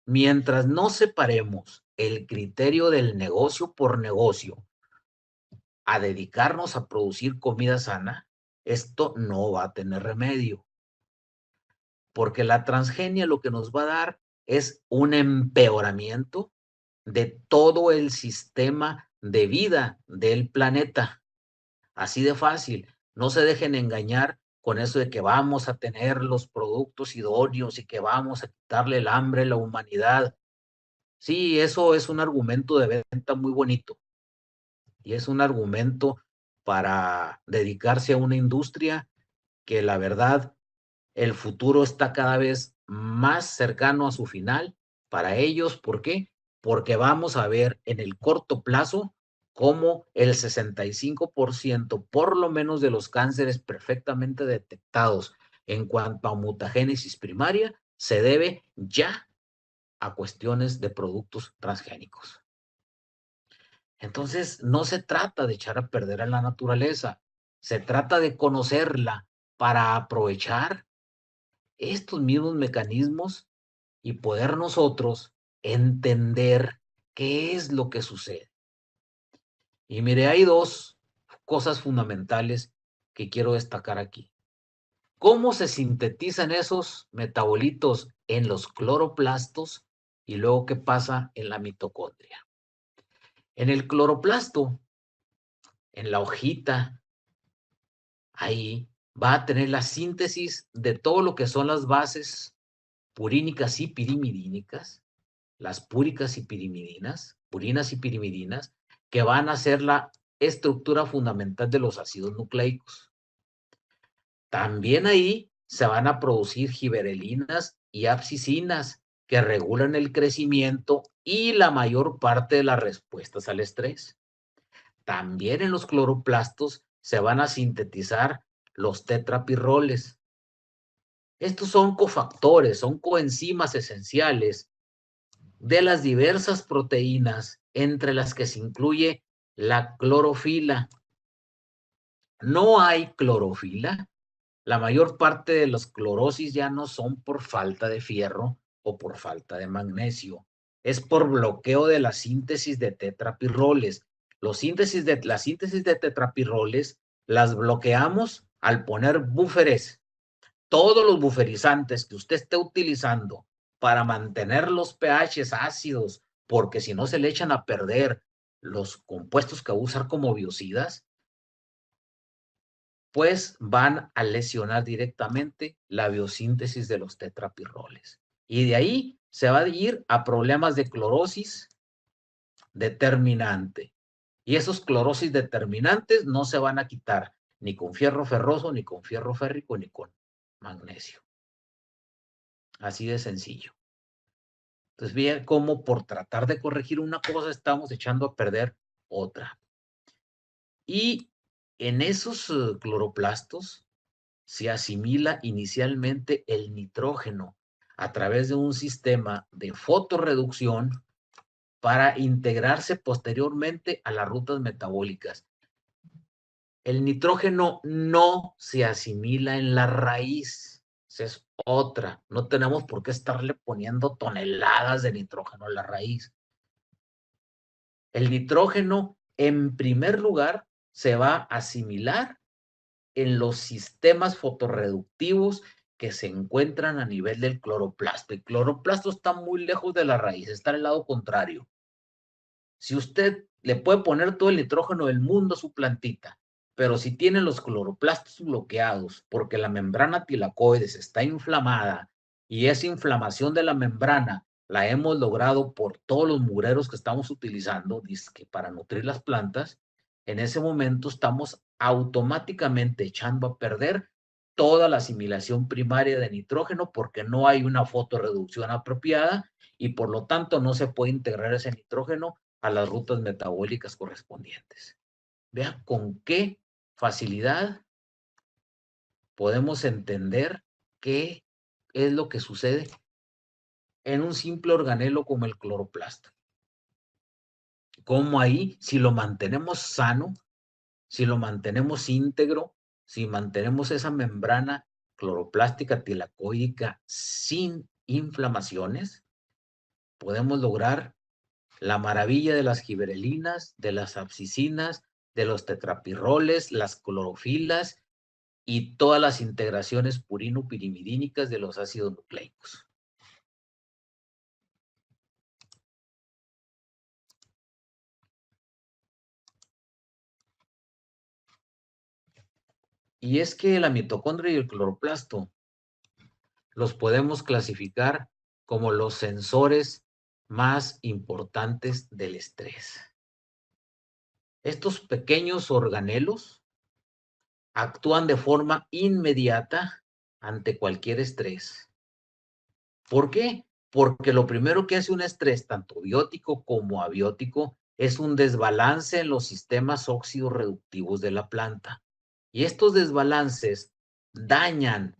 [SPEAKER 3] Mientras no separemos el criterio del negocio por negocio a dedicarnos a producir comida sana, esto no va a tener remedio. Porque la transgenia lo que nos va a dar es un empeoramiento de todo el sistema de vida del planeta. Así de fácil. No se dejen engañar con eso de que vamos a tener los productos idóneos y que vamos a quitarle el hambre a la humanidad. Sí, eso es un argumento de venta muy bonito. Y es un argumento para dedicarse a una industria que la verdad el futuro está cada vez más cercano a su final para ellos. ¿Por qué? Porque vamos a ver en el corto plazo cómo el 65% por lo menos de los cánceres perfectamente detectados en cuanto a mutagénesis primaria se debe ya a cuestiones de productos transgénicos. Entonces, no se trata de echar a perder a la naturaleza, se trata de conocerla para aprovechar estos mismos mecanismos y poder nosotros entender qué es lo que sucede. Y mire, hay dos cosas fundamentales que quiero destacar aquí. ¿Cómo se sintetizan esos metabolitos en los cloroplastos y luego qué pasa en la mitocondria? En el cloroplasto, en la hojita, ahí va a tener la síntesis de todo lo que son las bases purínicas y pirimidínicas, las púricas y pirimidinas, purinas y pirimidinas, que van a ser la estructura fundamental de los ácidos nucleicos. También ahí se van a producir giberelinas y abscisinas que regulan el crecimiento y la mayor parte de las respuestas al estrés. También en los cloroplastos se van a sintetizar los tetrapirroles. Estos son cofactores, son coenzimas esenciales de las diversas proteínas entre las que se incluye la clorofila. No hay clorofila. La mayor parte de las clorosis ya no son por falta de fierro o por falta de magnesio. Es por bloqueo de la síntesis de tetrapirroles. La síntesis de tetrapirroles las bloqueamos al poner búferes. Todos los buferizantes que usted esté utilizando para mantener los pHs ácidos, porque si no se le echan a perder los compuestos que va a usar como biocidas, pues van a lesionar directamente la biosíntesis de los tetrapirroles. Y de ahí se va a ir a problemas de clorosis determinante. Y esos clorosis determinantes no se van a quitar ni con fierro ferroso, ni con fierro férrico, ni con magnesio. Así de sencillo. Entonces, vean cómo por tratar de corregir una cosa estamos echando a perder otra. Y en esos cloroplastos se asimila inicialmente el nitrógeno a través de un sistema de fotorreducción para integrarse posteriormente a las rutas metabólicas. El nitrógeno no se asimila en la raíz. Esa es otra. No tenemos por qué estarle poniendo toneladas de nitrógeno a la raíz. El nitrógeno, en primer lugar, se va a asimilar en los sistemas fotorreductivos que se encuentran a nivel del cloroplasto. El cloroplasto está muy lejos de la raíz, está al lado contrario. Si usted le puede poner todo el nitrógeno del mundo a su plantita, pero si tiene los cloroplastos bloqueados porque la membrana tilacoides está inflamada y esa inflamación de la membrana la hemos logrado por todos los mugreros que estamos utilizando para nutrir las plantas, en ese momento estamos automáticamente echando a perder toda la asimilación primaria de nitrógeno porque no hay una fotorreducción apropiada y por lo tanto no se puede integrar ese nitrógeno a las rutas metabólicas correspondientes. Vea con qué facilidad podemos entender qué es lo que sucede en un simple organelo como el cloroplasto. Cómo ahí, si lo mantenemos sano, si lo mantenemos íntegro, si mantenemos esa membrana cloroplástica tilacoidica sin inflamaciones, podemos lograr la maravilla de las giberelinas, de las abscisinas, de los tetrapirroles, las clorofilas y todas las integraciones purino-pirimidínicas de los ácidos nucleicos. Y es que la mitocondria y el cloroplasto los podemos clasificar como los sensores más importantes del estrés. Estos pequeños organelos actúan de forma inmediata ante cualquier estrés. ¿Por qué? Porque lo primero que hace un estrés, tanto biótico como abiótico, es un desbalance en los sistemas óxido-reductivos de la planta. Y estos desbalances dañan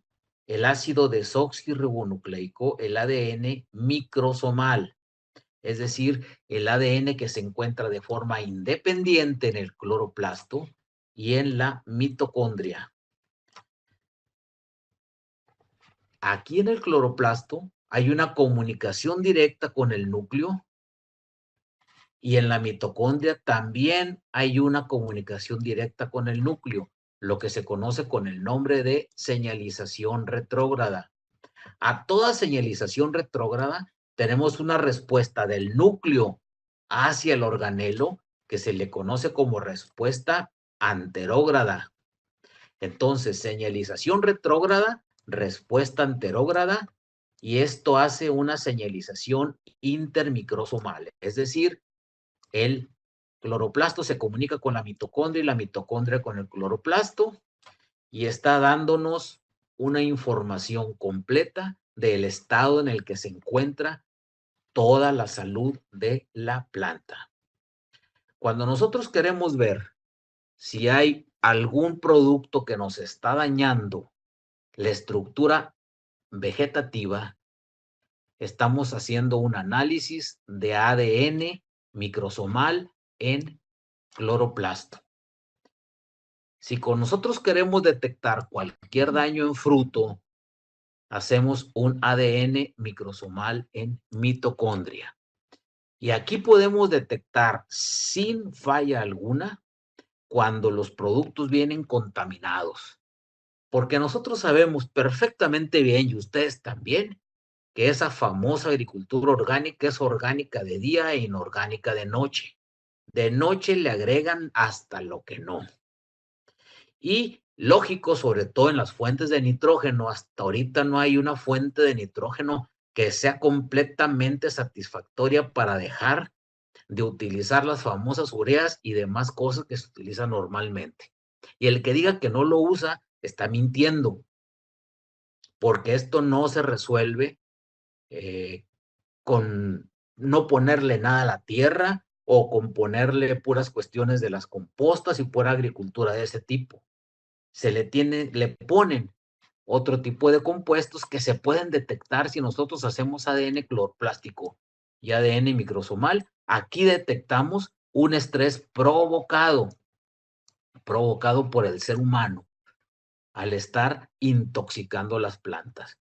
[SPEAKER 3] el ácido desoxirribonucleico, el ADN microsomal, es decir, el ADN que se encuentra de forma independiente en el cloroplasto y en la mitocondria. Aquí en el cloroplasto hay una comunicación directa con el núcleo y en la mitocondria también hay una comunicación directa con el núcleo, lo que se conoce con el nombre de señalización retrógrada. A toda señalización retrógrada tenemos una respuesta del núcleo hacia el organelo que se le conoce como respuesta anterógrada. Entonces, señalización retrógrada, respuesta anterógrada, y esto hace una señalización intermicrosomal, es decir, el cloroplasto se comunica con la mitocondria y la mitocondria con el cloroplasto y está dándonos una información completa del estado en el que se encuentra toda la salud de la planta. Cuando nosotros queremos ver si hay algún producto que nos está dañando la estructura vegetativa, estamos haciendo un análisis de ADN microsomal en cloroplasto. Si con nosotros queremos detectar cualquier daño en fruto, hacemos un ADN microsomal en mitocondria. Y aquí podemos detectar sin falla alguna cuando los productos vienen contaminados. Porque nosotros sabemos perfectamente bien, y ustedes también, que esa famosa agricultura orgánica es orgánica de día e inorgánica de noche. De noche le agregan hasta lo que no. Y lógico, sobre todo en las fuentes de nitrógeno, hasta ahorita no hay una fuente de nitrógeno que sea completamente satisfactoria para dejar de utilizar las famosas ureas y demás cosas que se utilizan normalmente. Y el que diga que no lo usa está mintiendo, porque esto no se resuelve con no ponerle nada a la tierra o con ponerle puras cuestiones de las compostas y pura agricultura de ese tipo. Le ponen otro tipo de compuestos que se pueden detectar si nosotros hacemos ADN cloroplástico y ADN microsomal. Aquí detectamos un estrés provocado por el ser humano al estar intoxicando las plantas.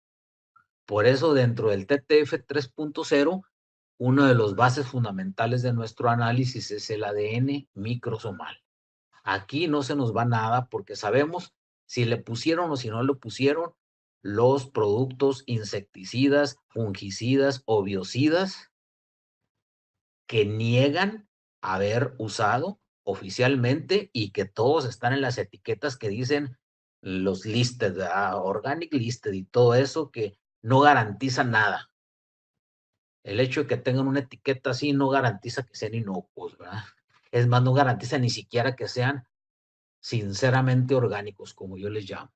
[SPEAKER 3] Por eso dentro del TTF 3.0, uno de los bases fundamentales de nuestro análisis es el ADN microsomal. Aquí no se nos va nada porque sabemos si le pusieron o si no le pusieron los productos insecticidas, fungicidas o biocidas que niegan haber usado oficialmente y que todos están en las etiquetas que dicen los listed, organic listed y todo eso que no garantiza nada. El hecho de que tengan una etiqueta así no garantiza que sean inocuos, ¿verdad? Es más, no garantiza ni siquiera que sean sinceramente orgánicos, como yo les llamo.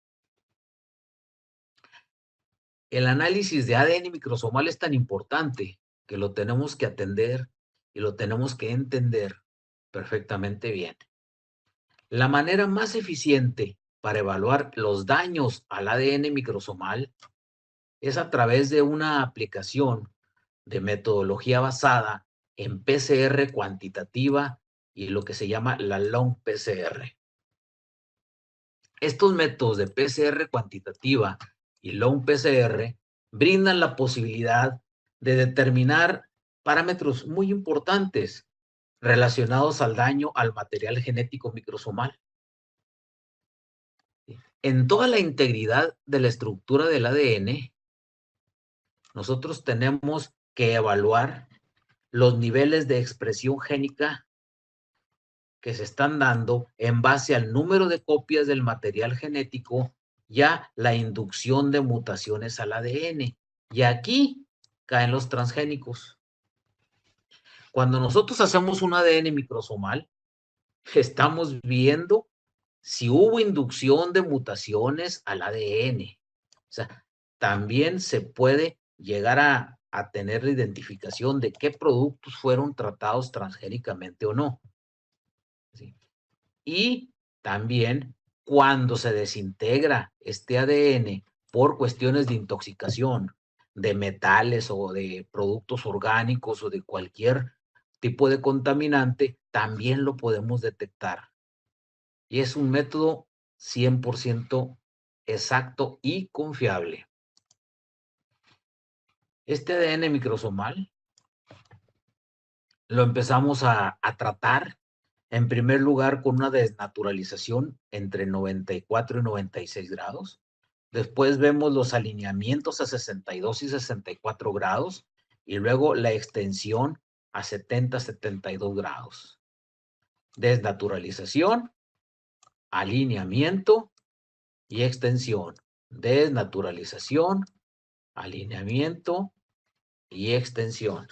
[SPEAKER 3] El análisis de ADN microsomal es tan importante que lo tenemos que atender y lo tenemos que entender perfectamente bien. La manera más eficiente para evaluar los daños al ADN microsomal es a través de una aplicación de metodología basada en PCR cuantitativa y lo que se llama la long PCR. Estos métodos de PCR cuantitativa y long PCR brindan la posibilidad de determinar parámetros muy importantes relacionados al daño al material genético microsomal. En toda la integridad de la estructura del ADN, nosotros tenemos que evaluar los niveles de expresión génica que se están dando en base al número de copias del material genético y a la inducción de mutaciones al ADN. Y aquí caen los transgénicos. Cuando nosotros hacemos un ADN microsomal, estamos viendo si hubo inducción de mutaciones al ADN. O sea, también se puede llegar a tener la identificación de qué productos fueron tratados transgénicamente o no. ¿Sí? Y también cuando se desintegra este ADN por cuestiones de intoxicación, de metales o de productos orgánicos o de cualquier tipo de contaminante, también lo podemos detectar. Y es un método 100% exacto y confiable. Este ADN microsomal lo empezamos a tratar en primer lugar con una desnaturalización entre 94 y 96 grados. Después vemos los alineamientos a 62 y 64 grados y luego la extensión a 70, 72 grados. Desnaturalización, alineamiento y extensión. Desnaturalización, alineamiento y extensión.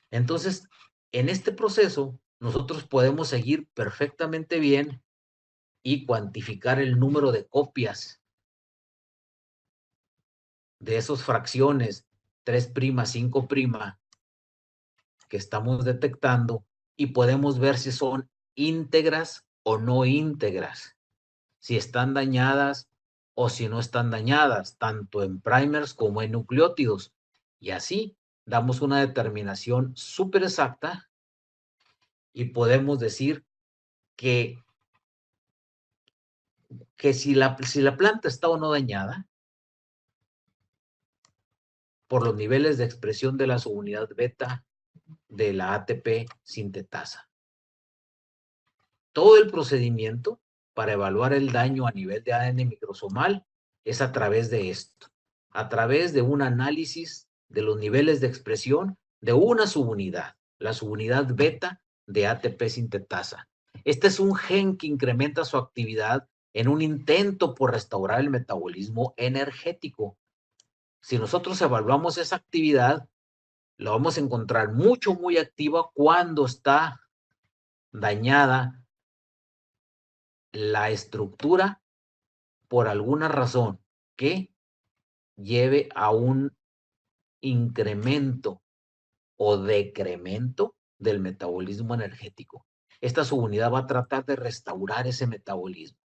[SPEAKER 3] Entonces, en este proceso, nosotros podemos seguir perfectamente bien y cuantificar el número de copias de esas fracciones 3', 5', que estamos detectando y podemos ver si son íntegras o no íntegras, si están dañadas o si no están dañadas, tanto en primers como en nucleótidos. Y así damos una determinación súper exacta y podemos decir que si la planta está o no dañada por los niveles de expresión de la subunidad beta de la ATP sintetasa. Todo el procedimiento para evaluar el daño a nivel de ADN microsomal es a través de esto, a través de un análisis de los niveles de expresión de una subunidad, la subunidad beta de ATP sintetasa. Este es un gen que incrementa su actividad en un intento por restaurar el metabolismo energético. Si nosotros evaluamos esa actividad, la vamos a encontrar muy activa cuando está dañada la estructura por alguna razón que lleve a un incremento o decremento del metabolismo energético. Esta subunidad va a tratar de restaurar ese metabolismo.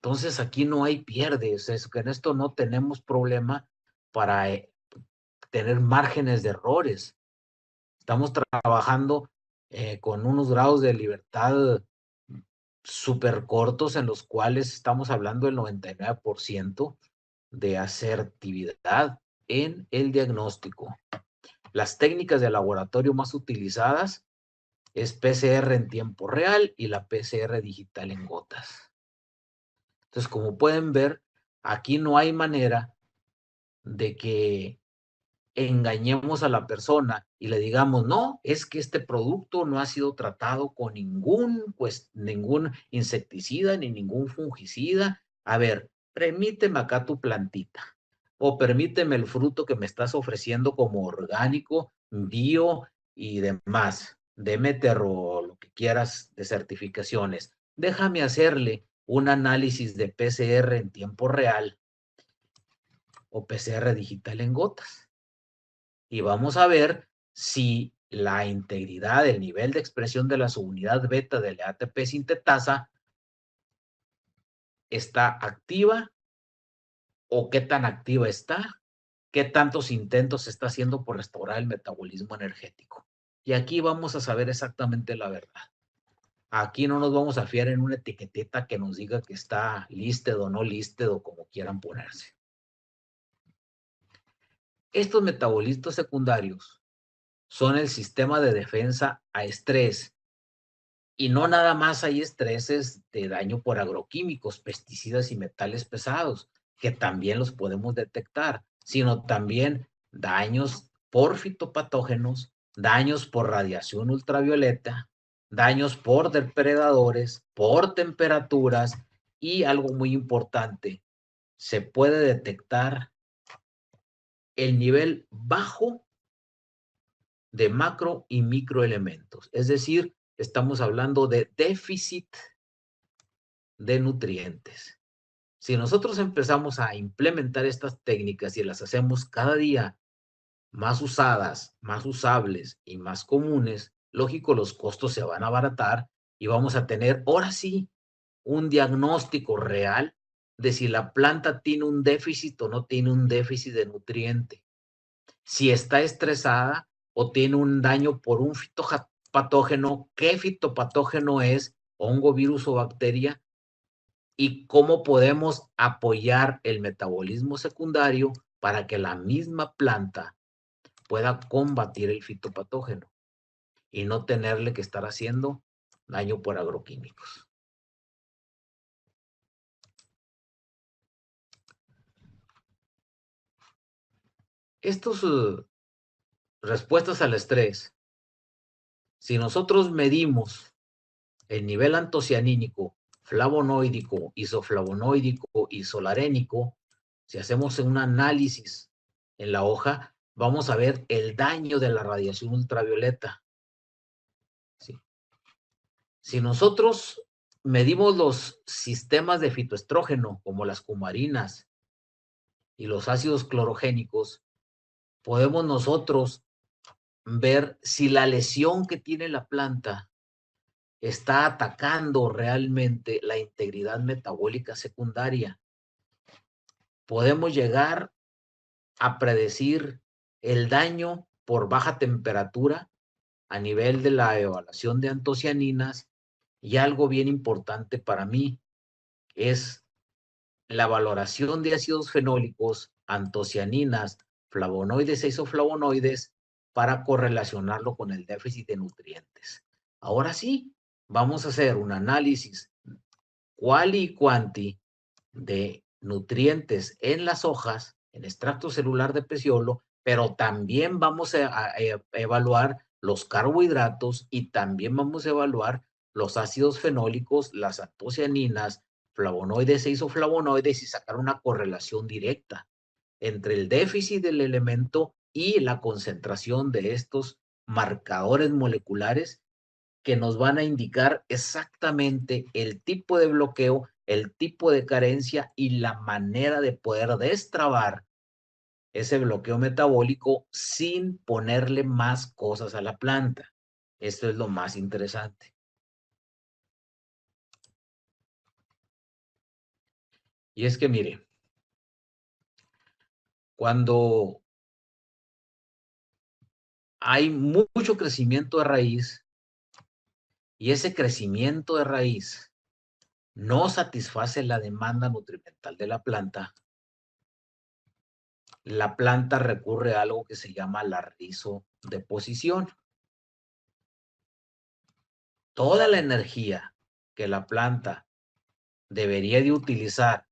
[SPEAKER 3] Entonces aquí no hay pierdes, es que en esto no tenemos problema para tener márgenes de errores. Estamos trabajando con unos grados de libertad súper cortos en los cuales estamos hablando del 99% de asertividad en el diagnóstico. Las técnicas de laboratorio más utilizadas es PCR en tiempo real y la PCR digital en gotas. Entonces, como pueden ver, aquí no hay manera de que engañemos a la persona y le digamos, no, es que este producto no ha sido tratado con ningún insecticida ni ningún fungicida. A ver, permíteme acá tu plantita o permíteme el fruto que me estás ofreciendo como orgánico, bio y demás, Demeter o lo que quieras de certificaciones. Déjame hacerle un análisis de PCR en tiempo real o PCR digital en gotas. Y vamos a ver si la integridad, el nivel de expresión de la subunidad beta de la ATP sintetasa está activa o qué tan activa está, qué tantos intentos se está haciendo por restaurar el metabolismo energético. Y aquí vamos a saber exactamente la verdad. Aquí no nos vamos a fiar en una etiquetita que nos diga que está listed o no listed o como quieran ponerse. Estos metabolitos secundarios son el sistema de defensa a estrés. Y no nada más hay estreses de daño por agroquímicos, pesticidas y metales pesados, que también los podemos detectar, sino también daños por fitopatógenos, daños por radiación ultravioleta, daños por depredadores, por temperaturas y algo muy importante, se puede detectar el nivel bajo de macro y microelementos. Es decir, estamos hablando de déficit de nutrientes. Si nosotros empezamos a implementar estas técnicas y las hacemos cada día más usadas, más usables y más comunes, lógico, los costos se van a abaratar y vamos a tener, ahora sí, un diagnóstico real de si la planta tiene un déficit o no tiene un déficit de nutriente, si está estresada o tiene un daño por un fitopatógeno, qué fitopatógeno es, hongo, virus o bacteria, y cómo podemos apoyar el metabolismo secundario para que la misma planta pueda combatir el fitopatógeno y no tenerle que estar haciendo daño por agroquímicos. Estos respuestas al estrés, si nosotros medimos el nivel antocianínico, flavonoídico, isoflavonoídico, isolarénico, si hacemos un análisis en la hoja, vamos a ver el daño de la radiación ultravioleta. ¿Sí? Si nosotros medimos los sistemas de fitoestrógeno, como las cumarinas y los ácidos clorogénicos, podemos nosotros ver si la lesión que tiene la planta está atacando realmente la integridad metabólica secundaria. Podemos llegar a predecir el daño por baja temperatura a nivel de la evaluación de antocianinas, y algo bien importante para mí es la valoración de ácidos fenólicos, antocianinas, flavonoides e isoflavonoides para correlacionarlo con el déficit de nutrientes. Ahora sí, vamos a hacer un análisis quali y quanti de nutrientes en las hojas, en extracto celular de peciolo, pero también vamos a evaluar los carbohidratos y también vamos a evaluar los ácidos fenólicos, las antocianinas, flavonoides e isoflavonoides, y sacar una correlación directa entre el déficit del elemento y la concentración de estos marcadores moleculares que nos van a indicar exactamente el tipo de bloqueo, el tipo de carencia y la manera de poder destrabar ese bloqueo metabólico sin ponerle más cosas a la planta. Esto es lo más interesante. Y es que mire, cuando hay mucho crecimiento de raíz y ese crecimiento de raíz no satisface la demanda nutrimental de la planta recurre a algo que se llama la rizodeposición. Toda la energía que la planta debería de utilizar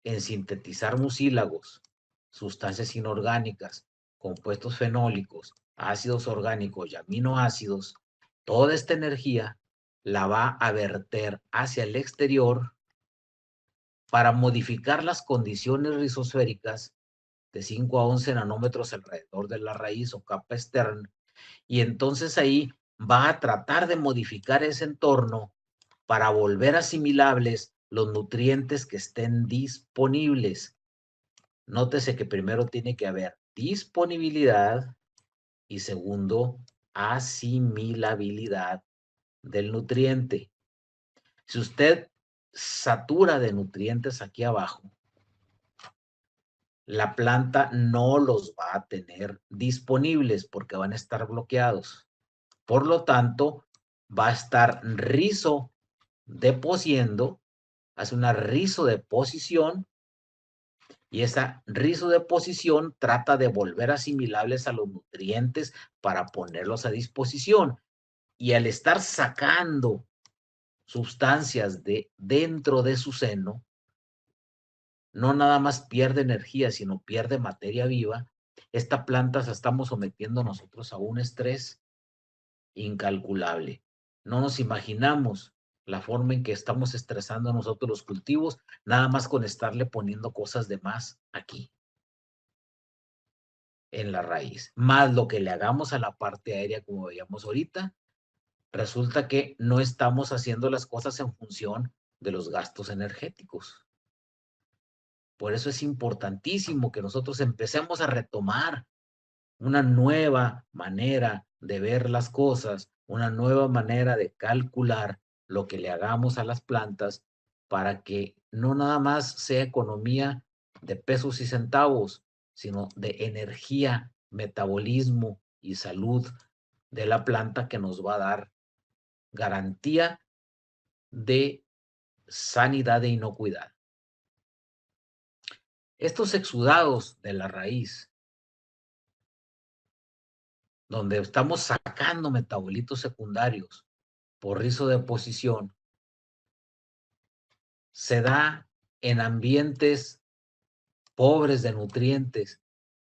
[SPEAKER 3] en sintetizar mucílagos, sustancias inorgánicas, compuestos fenólicos, ácidos orgánicos y aminoácidos, toda esta energía la va a verter hacia el exterior para modificar las condiciones rizosféricas de 5 a 11 nanómetros alrededor de la raíz o capa externa, y entonces ahí va a tratar de modificar ese entorno para volver asimilables los nutrientes que estén disponibles. Nótese que primero tiene que haber disponibilidad y segundo, asimilabilidad del nutriente. Si usted satura de nutrientes aquí abajo, la planta no los va a tener disponibles porque van a estar bloqueados. Por lo tanto, va a estar rizodeposiendo, hace una rizodeposición, y esa rizodeposición trata de volver asimilables a los nutrientes para ponerlos a disposición. Y al estar sacando sustancias de dentro de su seno, no nada más pierde energía, sino pierde materia viva. Esta planta se estamos sometiendo nosotros a un estrés incalculable. No nos imaginamos la forma en que estamos estresando a nosotros los cultivos, nada más con estarle poniendo cosas de más aquí, en la raíz. Más lo que le hagamos a la parte aérea, como veíamos ahorita, resulta que no estamos haciendo las cosas en función de los gastos energéticos. Por eso es importantísimo que nosotros empecemos a retomar una nueva manera de ver las cosas, una nueva manera de calcular lo que le hagamos a las plantas para que no nada más sea economía de pesos y centavos, sino de energía, metabolismo y salud de la planta, que nos va a dar garantía de sanidad e inocuidad. Estos exudados de la raíz, donde estamos sacando metabolitos secundarios por rizodeposición, se da en ambientes pobres de nutrientes.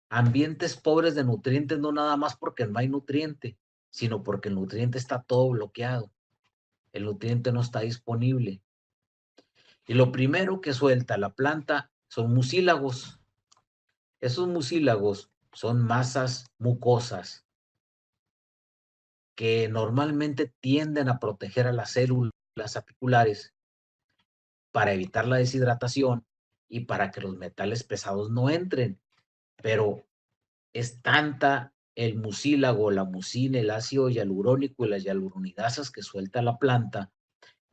[SPEAKER 3] Ambientes pobres de nutrientes no nada más porque no hay nutriente, sino porque el nutriente está todo bloqueado. El nutriente no está disponible. Y lo primero que suelta la planta son mucílagos. Esos mucílagos son masas mucosas que normalmente tienden a proteger a las células apiculares para evitar la deshidratación y para que los metales pesados no entren. Pero es tanta el mucílago, la mucina, el ácido hialurónico y las hialuronidasas que suelta la planta,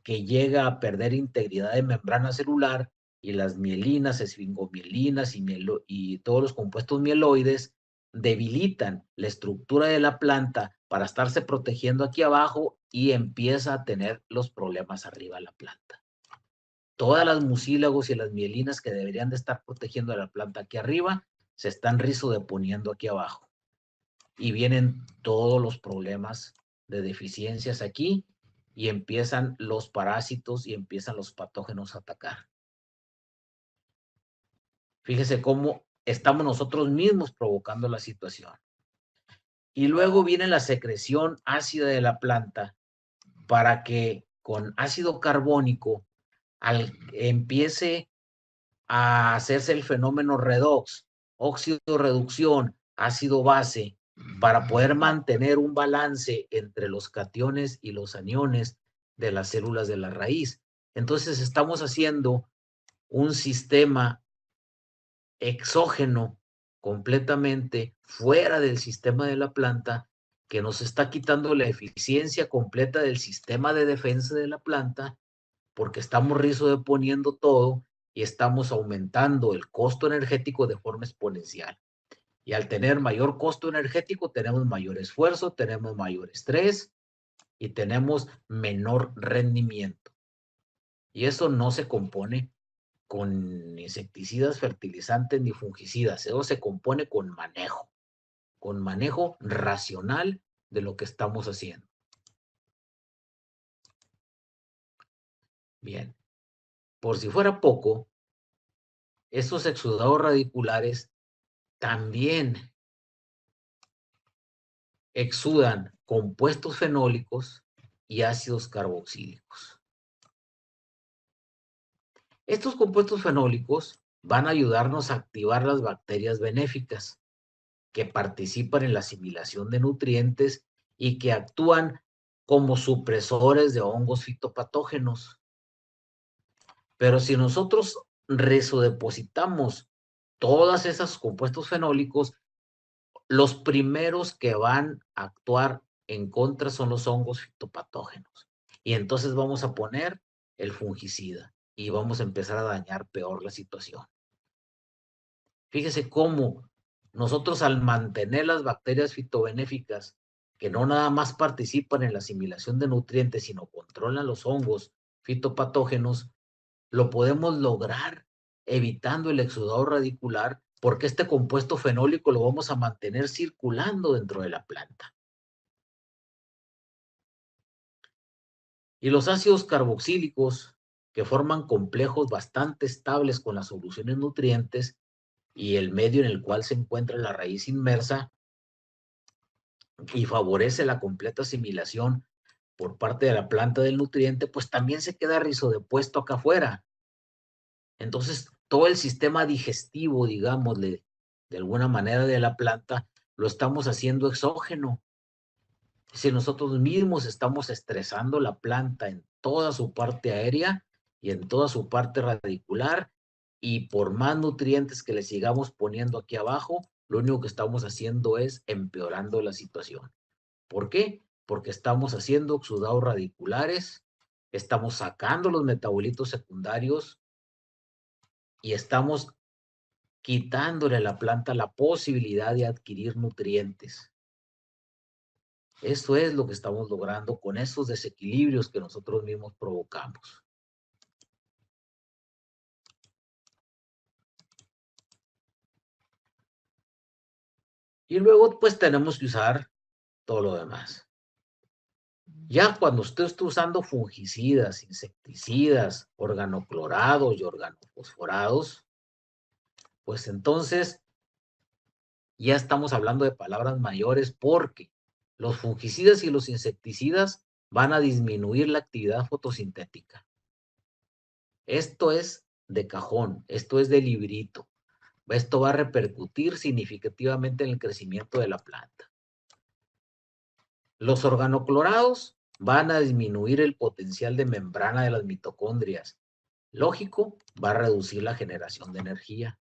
[SPEAKER 3] que llega a perder integridad de membrana celular, y las mielinas, esfingomielinas y todos los compuestos mieloides debilitan la estructura de la planta para estarse protegiendo aquí abajo, y empieza a tener los problemas arriba la planta. Todas las mucílagos y las mielinas que deberían de estar protegiendo a la planta aquí arriba se están rizodeponiendo aquí abajo. Y vienen todos los problemas de deficiencias aquí, y empiezan los parásitos y empiezan los patógenos a atacar. Fíjese cómo estamos nosotros mismos provocando la situación. Y luego viene la secreción ácida de la planta para que con ácido carbónico empiece a hacerse el fenómeno redox, óxido-reducción, ácido-base, para poder mantener un balance entre los cationes y los aniones de las células de la raíz. Entonces estamos haciendo un sistema exógeno completamente fuera del sistema de la planta, que nos está quitando la eficiencia completa del sistema de defensa de la planta, porque estamos rizodeponiendo todo y estamos aumentando el costo energético de forma exponencial. Y al tener mayor costo energético, tenemos mayor esfuerzo, tenemos mayor estrés y tenemos menor rendimiento. Y eso no se compone con insecticidas, fertilizantes ni fungicidas. Eso se compone con manejo racional de lo que estamos haciendo. Bien, por si fuera poco, estos exudados radiculares también exudan compuestos fenólicos y ácidos carboxílicos. Estos compuestos fenólicos van a ayudarnos a activar las bacterias benéficas que participan en la asimilación de nutrientes y que actúan como supresores de hongos fitopatógenos. Pero si nosotros resodepositamos todos esos compuestos fenólicos, los primeros que van a actuar en contra son los hongos fitopatógenos. Y entonces vamos a poner el fungicida y vamos a empezar a dañar peor la situación. Fíjese cómo nosotros, al mantener las bacterias fitobenéficas, que no nada más participan en la asimilación de nutrientes, sino controlan los hongos fitopatógenos, lo podemos lograr evitando el exudado radicular, porque este compuesto fenólico lo vamos a mantener circulando dentro de la planta. Y los ácidos carboxílicos, que forman complejos bastante estables con las soluciones nutrientes y el medio en el cual se encuentra la raíz inmersa, y favorece la completa asimilación por parte de la planta del nutriente, pues también se queda rizodepuesto acá afuera. Entonces, todo el sistema digestivo, digámosle, de alguna manera, de la planta, lo estamos haciendo exógeno. Si nosotros mismos estamos estresando la planta en toda su parte aérea y en toda su parte radicular, y por más nutrientes que le sigamos poniendo aquí abajo, lo único que estamos haciendo es empeorando la situación. ¿Por qué? Porque estamos haciendo exudados radiculares estamos sacando los metabolitos secundarios y estamos quitándole a la planta la posibilidad de adquirir nutrientes. Eso es lo que estamos logrando con esos desequilibrios que nosotros mismos provocamos. Y luego, pues, tenemos que usar todo lo demás. Ya cuando usted está usando fungicidas, insecticidas, organoclorados y organofosforados, pues entonces ya estamos hablando de palabras mayores, porque los fungicidas y los insecticidas van a disminuir la actividad fotosintética. Esto es de cajón, esto es de librito. Esto va a repercutir significativamente en el crecimiento de la planta. Los organoclorados van a disminuir el potencial de membrana de las mitocondrias. Lógico, va a reducir la generación de energía.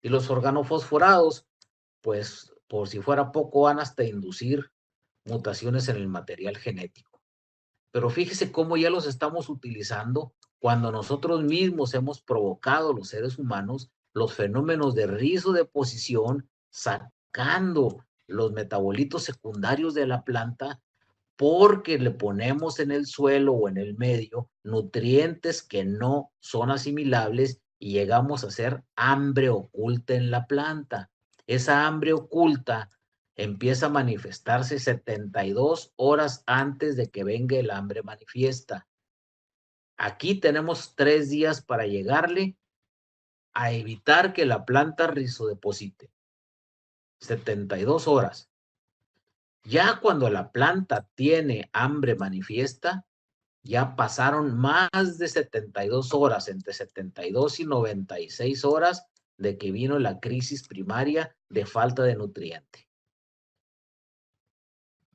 [SPEAKER 3] Y los organofosforados, pues por si fuera poco, van hasta inducir mutaciones en el material genético. Pero fíjese cómo ya los estamos utilizando cuando nosotros mismos hemos provocado, los seres humanos, los fenómenos de rizodeposición, sacando los metabolitos secundarios de la planta porque le ponemos en el suelo o en el medio nutrientes que no son asimilables y llegamos a hacer hambre oculta en la planta. Esa hambre oculta empieza a manifestarse 72 horas antes de que venga el hambre manifiesta. Aquí tenemos 3 días para llegarle a evitar que la planta rizodeposite. 72 horas. Ya cuando la planta tiene hambre manifiesta, ya pasaron más de 72 horas, entre 72 y 96 horas de que vino la crisis primaria de falta de nutriente.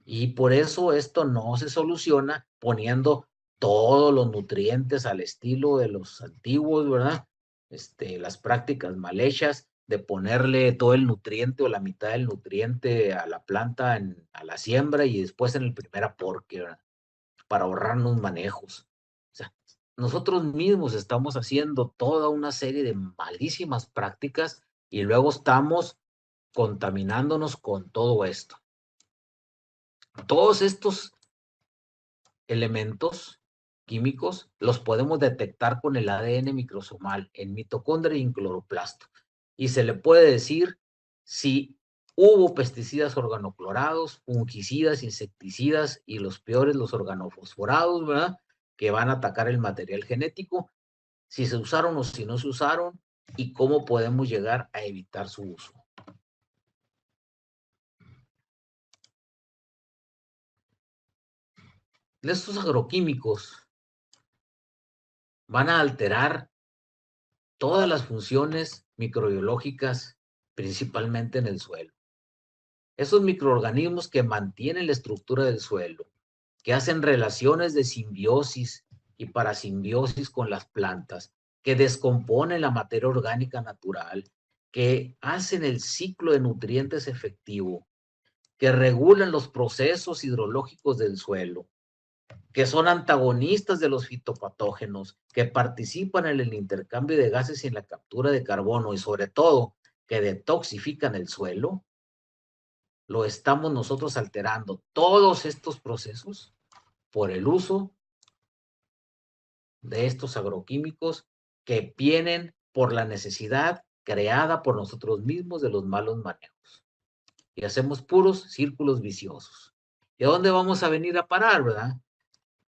[SPEAKER 3] Y por eso esto no se soluciona poniendo todos los nutrientes al estilo de los antiguos, ¿verdad? Las prácticas mal hechas de ponerle todo el nutriente o la mitad del nutriente a la planta, a la siembra y después en el primer aporte, ¿verdad? Para ahorrarnos manejos. O sea, nosotros mismos estamos haciendo toda una serie de malísimas prácticas y luego estamos contaminándonos con todo esto. Todos estos elementos químicos los podemos detectar con el ADN microsomal en mitocondria y en cloroplasto. Y se le puede decir si hubo pesticidas organoclorados, fungicidas, insecticidas y los peores, los organofosforados, ¿verdad? Que van a atacar el material genético, si se usaron o si no se usaron y cómo podemos llegar a evitar su uso. Estos agroquímicos van a alterar todas las funciones microbiológicas, principalmente en el suelo. Esos microorganismos que mantienen la estructura del suelo, que hacen relaciones de simbiosis y parasimbiosis con las plantas, que descomponen la materia orgánica natural, que hacen el ciclo de nutrientes efectivo, que regulan los procesos hidrológicos del suelo, que son antagonistas de los fitopatógenos, que participan en el intercambio de gases y en la captura de carbono y sobre todo que detoxifican el suelo, lo estamos nosotros alterando todos estos procesos por el uso de estos agroquímicos que vienen por la necesidad creada por nosotros mismos de los malos manejos. Y hacemos puros círculos viciosos. ¿Y a dónde vamos a venir a parar, verdad?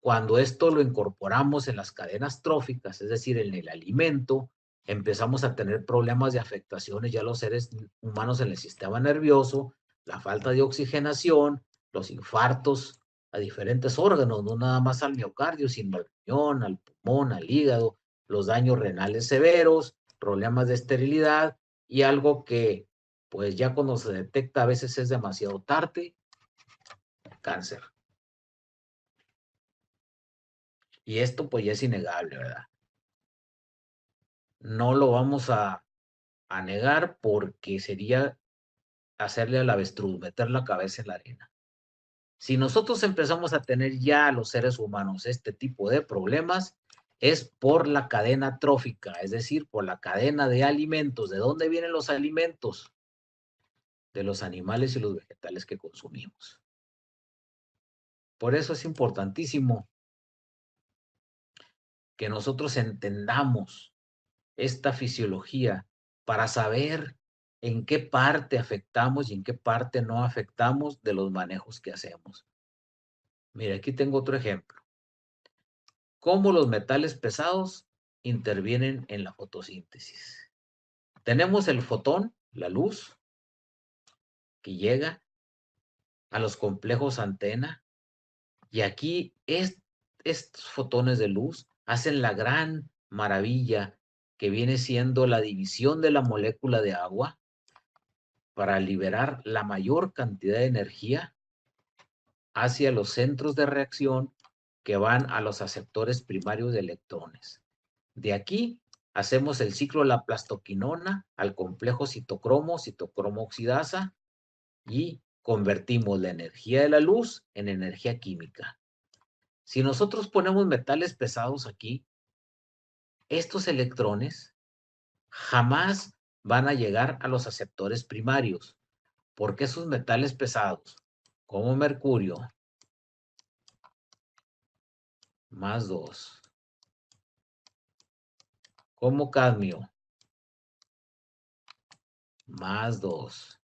[SPEAKER 3] Cuando esto lo incorporamos en las cadenas tróficas, es decir, en el alimento, empezamos a tener problemas de afectaciones ya los seres humanos en el sistema nervioso, la falta de oxigenación, los infartos a diferentes órganos, no nada más al miocardio, sino al riñón, al pulmón, al hígado, los daños renales severos, problemas de esterilidad y algo que, pues ya cuando se detecta a veces es demasiado tarde, cáncer. Y esto pues ya es innegable, ¿verdad? No lo vamos a negar porque sería hacerle al avestruz, meter la cabeza en la arena. Si nosotros empezamos a tener ya los seres humanos este tipo de problemas, es por la cadena trófica, es decir, por la cadena de alimentos. ¿De dónde vienen los alimentos? De los animales y los vegetales que consumimos. Por eso es importantísimo que nosotros entendamos esta fisiología para saber en qué parte afectamos y en qué parte no afectamos de los manejos que hacemos. Mira, aquí tengo otro ejemplo. Cómo los metales pesados intervienen en la fotosíntesis. Tenemos el fotón, la luz, que llega a los complejos antena, y aquí estos fotones de luz hacen la gran maravilla que viene siendo la división de la molécula de agua para liberar la mayor cantidad de energía hacia los centros de reacción que van a los aceptores primarios de electrones. De aquí hacemos el ciclo de la plastoquinona al complejo citocromo oxidasa, y convertimos la energía de la luz en energía química. Si nosotros ponemos metales pesados aquí, estos electrones jamás van a llegar a los aceptores primarios, porque esos metales pesados, como mercurio, más 2, como cadmio, más 2,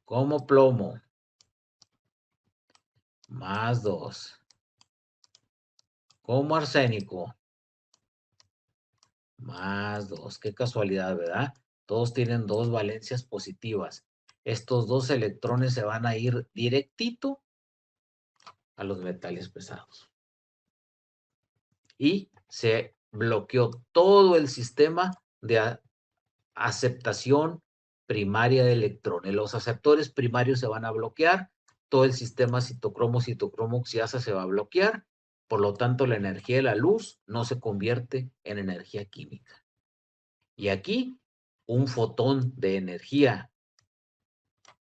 [SPEAKER 3] como plomo, más 2, como arsénico, más 2. Qué casualidad, ¿verdad? Todos tienen 2 valencias positivas. Estos 2 electrones se van a ir directito a los metales pesados. Y se bloqueó todo el sistema de aceptación primaria de electrones. Los aceptores primarios se van a bloquear, todo el sistema citocromo oxidasa se va a bloquear, por lo tanto la energía de la luz no se convierte en energía química. Y aquí un fotón de energía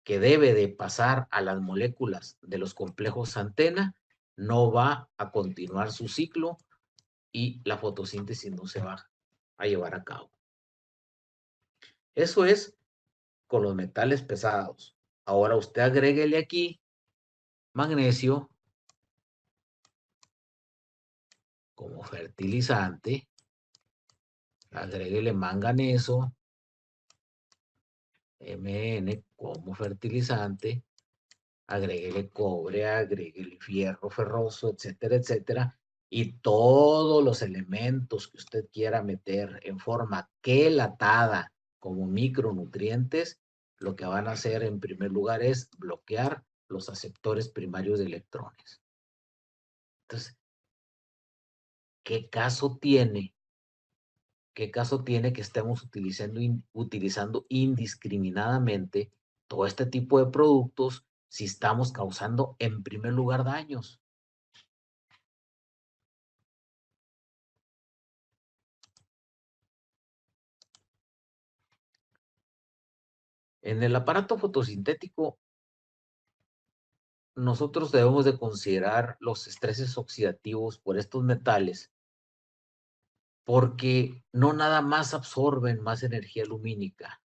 [SPEAKER 3] que debe de pasar a las moléculas de los complejos antena no va a continuar su ciclo y la fotosíntesis no se va a llevar a cabo. Eso es con los metales pesados. Ahora usted agréguele aquí magnesio como fertilizante, agréguele manganeso, Mn como fertilizante, agréguele cobre, agréguele fierro ferroso, etcétera, etcétera, y todos los elementos que usted quiera meter en forma quelatada como micronutrientes, lo que van a hacer en primer lugar es bloquear los aceptores primarios de electrones. Entonces, ¿qué caso tiene que estemos utilizando indiscriminadamente todo este tipo de productos si estamos causando en primer lugar daños? En el aparato fotosintético, nosotros debemos de considerar los estreses oxidativos por estos metales, porque no nada más absorben más energía lumínica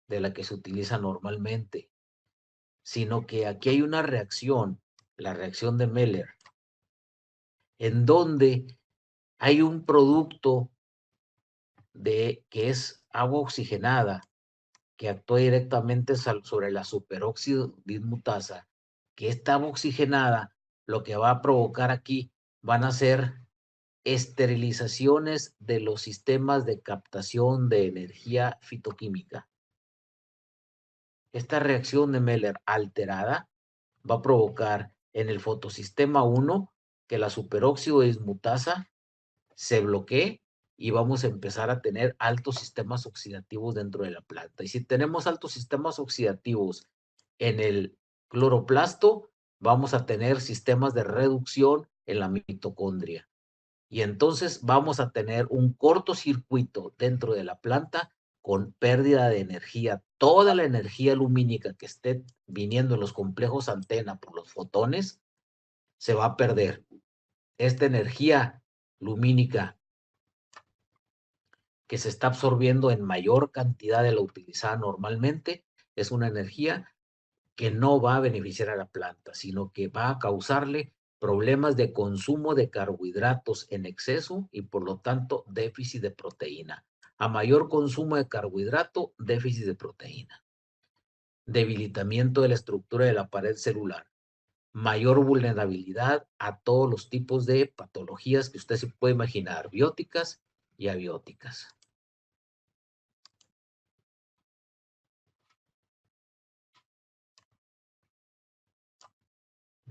[SPEAKER 3] de la que se utiliza normalmente, sino que aquí hay una reacción, la reacción de Meller, en donde hay un producto que es agua oxigenada, que actúa directamente sobre la superóxido dismutasa, que esta agua oxigenada lo que va a provocar aquí van a ser esterilizaciones de los sistemas de captación de energía fitoquímica. Esta reacción de Meller alterada va a provocar en el fotosistema 1 que la superóxido dismutasa se bloquee y vamos a empezar a tener altos sistemas oxidativos dentro de la planta. Y si tenemos altos sistemas oxidativos en el cloroplasto, vamos a tener sistemas de reducción en la mitocondria. Y entonces vamos a tener un cortocircuito dentro de la planta con pérdida de energía. Toda la energía lumínica que esté viniendo en los complejos antena por los fotones se va a perder. Esta energía lumínica que se está absorbiendo en mayor cantidad de la utilizada normalmente es una energía que no va a beneficiar a la planta, sino que va a causarle problemas de consumo de carbohidratos en exceso y por lo tanto déficit de proteína. A mayor consumo de carbohidrato, déficit de proteína. Debilitamiento de la estructura de la pared celular. Mayor vulnerabilidad a todos los tipos de patologías que usted se puede imaginar, bióticas y abióticas.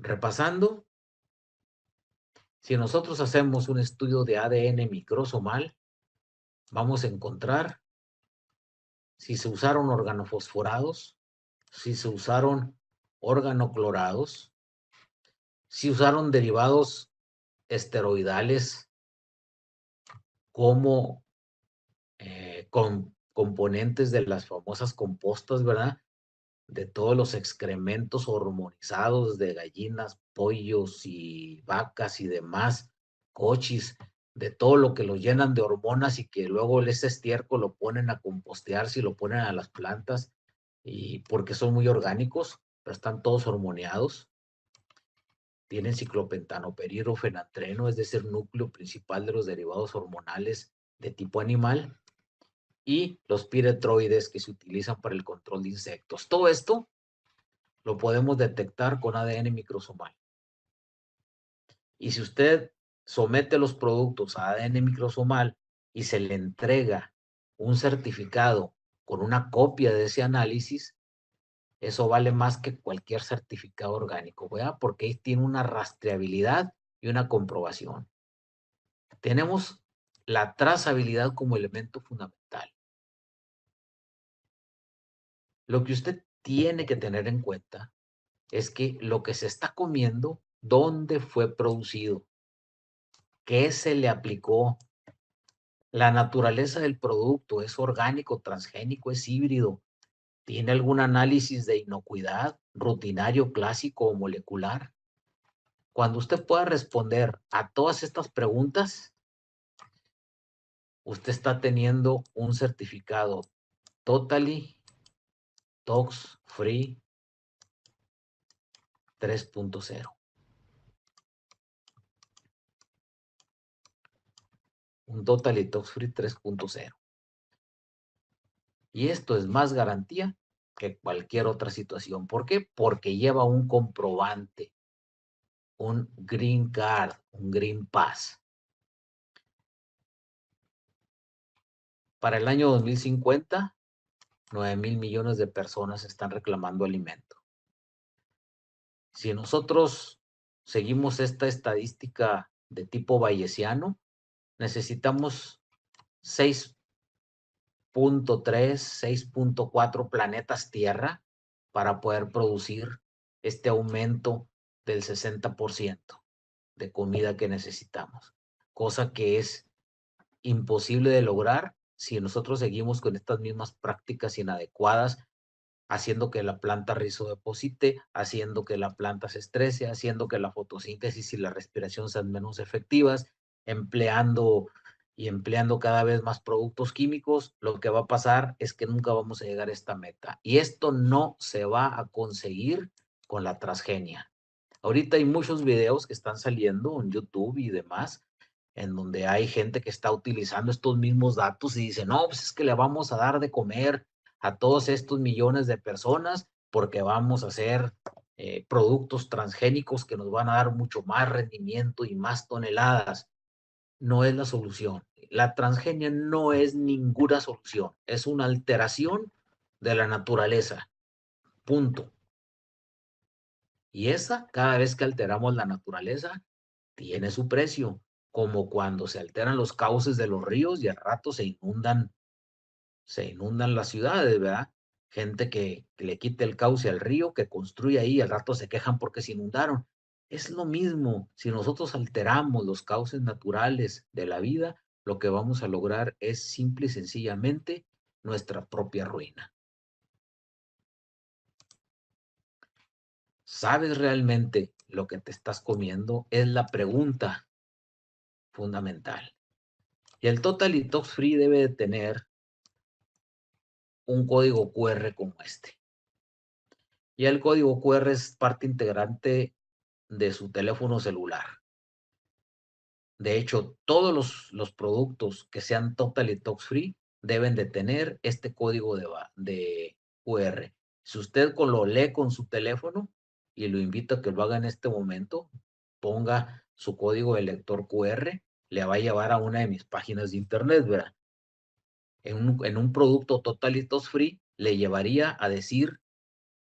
[SPEAKER 3] Repasando, si nosotros hacemos un estudio de ADN microsomal, vamos a encontrar si se usaron organofosforados, si se usaron organoclorados, si usaron derivados esteroidales como componentes de las famosas compostas, ¿verdad? De todos los excrementos hormonizados de gallinas, pollos y vacas y demás, cochis, de todo lo que los llenan de hormonas y que luego ese estiércol lo ponen a compostearse y lo ponen a las plantas y porque son muy orgánicos, pero están todos hormoneados. Tienen ciclopentano, perirofenantreno, es decir, núcleo principal de los derivados hormonales de tipo animal, y los piretroides que se utilizan para el control de insectos. Todo esto lo podemos detectar con ADN microsomal. Y si usted somete los productos a ADN microsomal y se le entrega un certificado con una copia de ese análisis, eso vale más que cualquier certificado orgánico, ¿verdad? Porque ahí tiene una rastreabilidad y una comprobación. Tenemos la trazabilidad como elemento fundamental. Lo que usted tiene que tener en cuenta es que lo que se está comiendo, ¿dónde fue producido? ¿Qué se le aplicó? La naturaleza del producto, ¿es orgánico, transgénico, es híbrido? ¿Tiene algún análisis de inocuidad, rutinario, clásico o molecular? Cuando usted pueda responder a todas estas preguntas, usted está teniendo un certificado Totally Tox Free 3.0. Un Totally Tox Free 3.0. Y esto es más garantía que cualquier otra situación. ¿Por qué? Porque lleva un comprobante, un Green Card, un Green Pass. Para el año 2050, 9,000 millones de personas están reclamando alimento. Si nosotros seguimos esta estadística de tipo bayesiano, necesitamos 6.3, 6.4 planetas Tierra para poder producir este aumento del 60% de comida que necesitamos, cosa que es imposible de lograr si nosotros seguimos con estas mismas prácticas inadecuadas, haciendo que la planta rizodeposite, haciendo que la planta se estrese, haciendo que la fotosíntesis y la respiración sean menos efectivas, empleando cada vez más productos químicos. Lo que va a pasar es que nunca vamos a llegar a esta meta. Y esto no se va a conseguir con la transgenia. Ahorita hay muchos videos que están saliendo en YouTube y demás, en donde hay gente que está utilizando estos mismos datos y dice, no, pues es que le vamos a dar de comer a todos estos millones de personas porque vamos a hacer productos transgénicos que nos van a dar mucho más rendimiento y más toneladas. No es la solución. La transgenia no es ninguna solución. Es una alteración de la naturaleza. Punto. Y esa, cada vez que alteramos la naturaleza, tiene su precio. Como cuando se alteran los cauces de los ríos y al rato se inundan las ciudades, ¿verdad? Gente que le quite el cauce al río, que construye ahí, al rato se quejan porque se inundaron. Es lo mismo, si nosotros alteramos los cauces naturales de la vida, lo que vamos a lograr es simple y sencillamente nuestra propia ruina. ¿Sabes realmente lo que te estás comiendo? Es la pregunta fundamental. Y el Totally Tox Free debe de tener un código QR como este. Y el código QR es parte integrante de su teléfono celular. De hecho, todos los productos que sean Totally Tox Free deben de tener este código de QR. Si usted lo lee con su teléfono, y lo invito a que lo haga en este momento, ponga su código de lector QR, le va a llevar a una de mis páginas de internet, ¿verdad? En un producto Totally Tox Free le llevaría a decir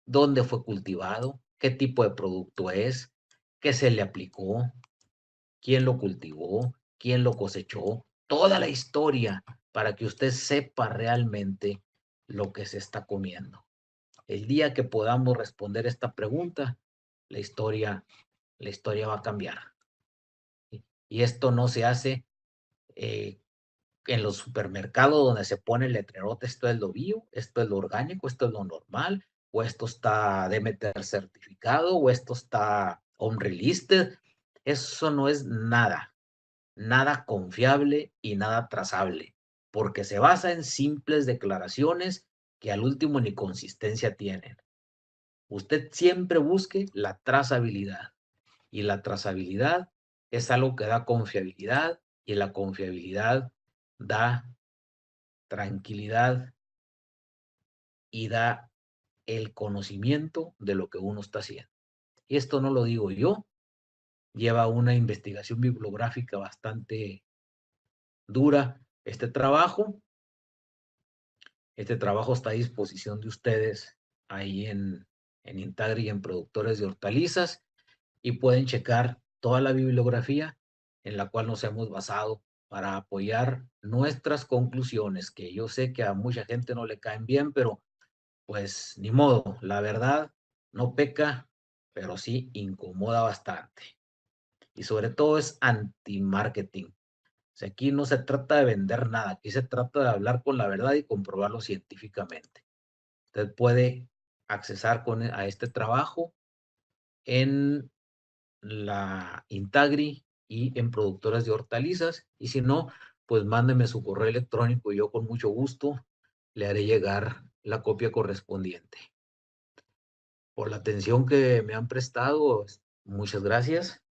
[SPEAKER 3] dónde fue cultivado, qué tipo de producto es, qué se le aplicó, quién lo cultivó, quién lo cosechó, toda la historia para que usted sepa realmente lo que se está comiendo. El día que podamos responder esta pregunta, la historia va a cambiar. Y esto no se hace en los supermercados donde se pone el letrerote, esto es lo bio, esto es lo orgánico, esto es lo normal, o esto está Demeter certificado, o esto está unreleased. Eso no es nada confiable y nada trazable, porque se basa en simples declaraciones que al último ni consistencia tienen. Usted siempre busque la trazabilidad, y la trazabilidad es algo que da confiabilidad, y la confiabilidad da tranquilidad y da el conocimiento de lo que uno está haciendo. Y esto no lo digo yo, lleva una investigación bibliográfica bastante dura este trabajo. Este trabajo está a disposición de ustedes ahí en Intagri y en Productores de Hortalizas, y pueden checar toda la bibliografía en la cual nos hemos basado para apoyar nuestras conclusiones, que yo sé que a mucha gente no le caen bien, pero pues ni modo, la verdad no peca, pero sí incomoda bastante. Y sobre todo es anti-marketing. O sea, aquí no se trata de vender nada, aquí se trata de hablar con la verdad y comprobarlo científicamente. Usted puede accesar a este trabajo en la Intagri y en Productoras de Hortalizas, y si no, pues mándeme su correo electrónico y yo con mucho gusto le haré llegar la copia correspondiente. Por la atención que me han prestado, muchas gracias.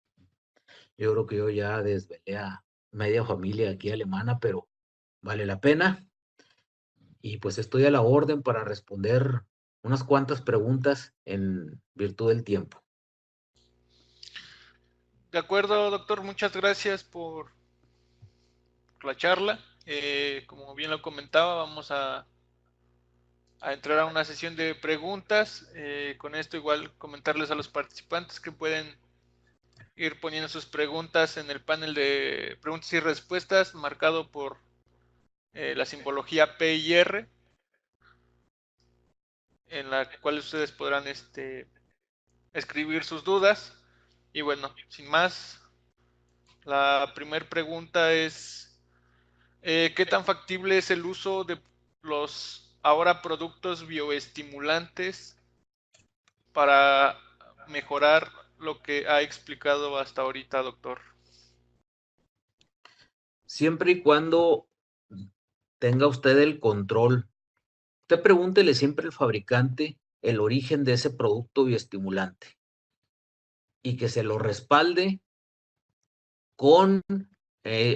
[SPEAKER 3] Yo creo que yo ya desvelé a media familia aquí alemana, pero vale la pena. Y pues estoy a la orden para responder unas cuantas preguntas en virtud del tiempo.
[SPEAKER 1] De acuerdo, doctor, muchas gracias por la charla. Como bien lo comentaba, vamos a entrar a una sesión de preguntas. Con esto igual comentarles a los participantes que pueden ir poniendo sus preguntas en el panel de preguntas y respuestas marcado por la simbología P y R, en la cual ustedes podrán escribir sus dudas. Y bueno, sin más, la primera pregunta es ¿qué tan factible es el uso de los ahora productos bioestimulantes para mejorar lo que ha explicado hasta ahorita, doctor?
[SPEAKER 3] Siempre y cuando tenga usted el control, usted pregúntele siempre al fabricante el origen de ese producto bioestimulante y que se lo respalde con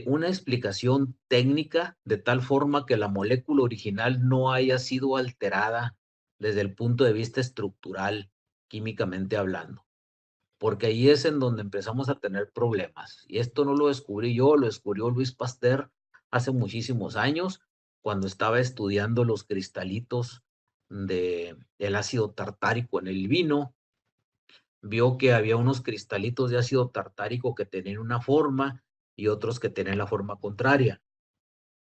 [SPEAKER 3] una explicación técnica de tal forma que la molécula original no haya sido alterada desde el punto de vista estructural, químicamente hablando. Porque ahí es en donde empezamos a tener problemas. Y esto no lo descubrí yo, lo descubrió Luis Pasteur hace muchísimos años, cuando estaba estudiando los cristalitos del ácido tartárico en el vino. Vio que había unos cristalitos de ácido tartárico que tenían una forma y otros que tenían la forma contraria.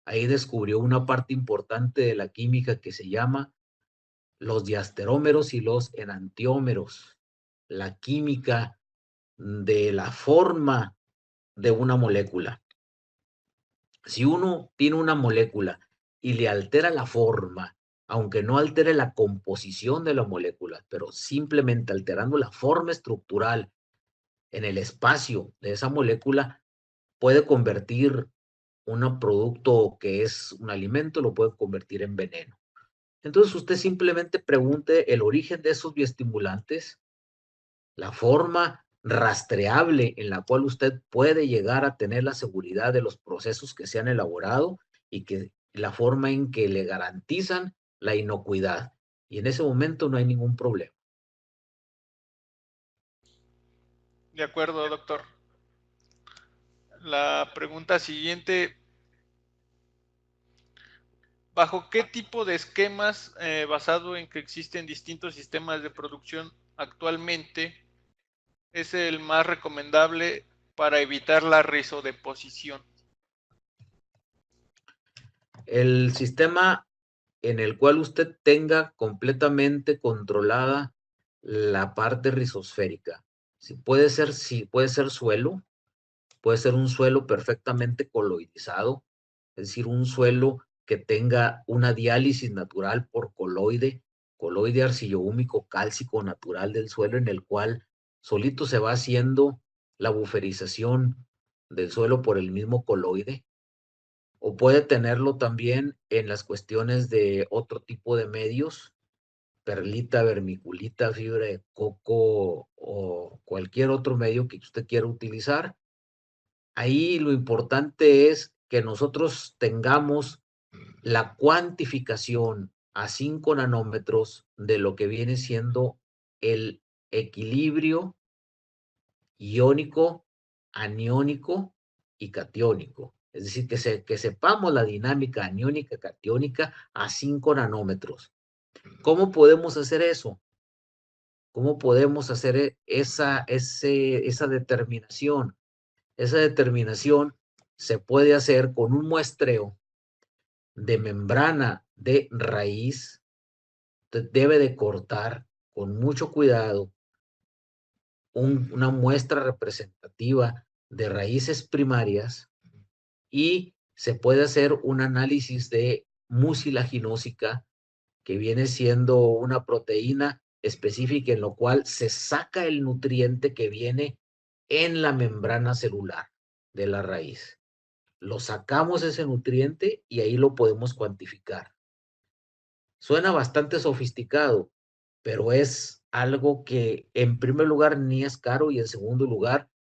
[SPEAKER 3] Ahí descubrió una parte importante de la química que se llama los diasterómeros y los enantiómeros. La química de la forma de una molécula. Si uno tiene una molécula y le altera la forma, aunque no altere la composición de la molécula, pero simplemente alterando la forma estructural en el espacio de esa molécula, puede convertir un producto que es un alimento, lo puede convertir en veneno. Entonces usted simplemente pregunte el origen de esos bioestimulantes, la forma rastreable en la cual usted puede llegar a tener la seguridad de los procesos que se han elaborado y que la forma en que le garantizan la inocuidad. Y en ese momento no hay ningún problema.
[SPEAKER 1] De acuerdo, doctor. La pregunta siguiente: ¿bajo qué tipo de esquemas, basado en que existen distintos sistemas de producción actualmente, es el más recomendable para evitar la rizodeposición?
[SPEAKER 3] El sistema en el cual usted tenga completamente controlada la parte rizosférica. Si puede ser suelo, puede ser un suelo perfectamente coloidizado, es decir, un suelo que tenga una diálisis natural por coloide arcillohúmico cálcico natural del suelo, en el cual solito se va haciendo la buferización del suelo por el mismo coloide. O puede tenerlo también en las cuestiones de otro tipo de medios, perlita, vermiculita, fibra de coco o cualquier otro medio que usted quiera utilizar. Ahí lo importante es que nosotros tengamos la cuantificación a 5 nanómetros de lo que viene siendo el equilibrio iónico, aniónico y catiónico. Es decir, que sepamos la dinámica aniónica, catiónica a 5 nanómetros. ¿Cómo podemos hacer eso? ¿Cómo podemos hacer esa determinación? Esa determinación se puede hacer con un muestreo de membrana de raíz. Usted debe de cortar con mucho cuidado una muestra representativa de raíces primarias y se puede hacer un análisis de mucilaginósica, que viene siendo una proteína específica en lo cual se saca el nutriente que viene en la membrana celular de la raíz. Lo sacamos ese nutriente y ahí lo podemos cuantificar. Suena bastante sofisticado, pero es algo que en primer lugar ni es caro y en segundo lugar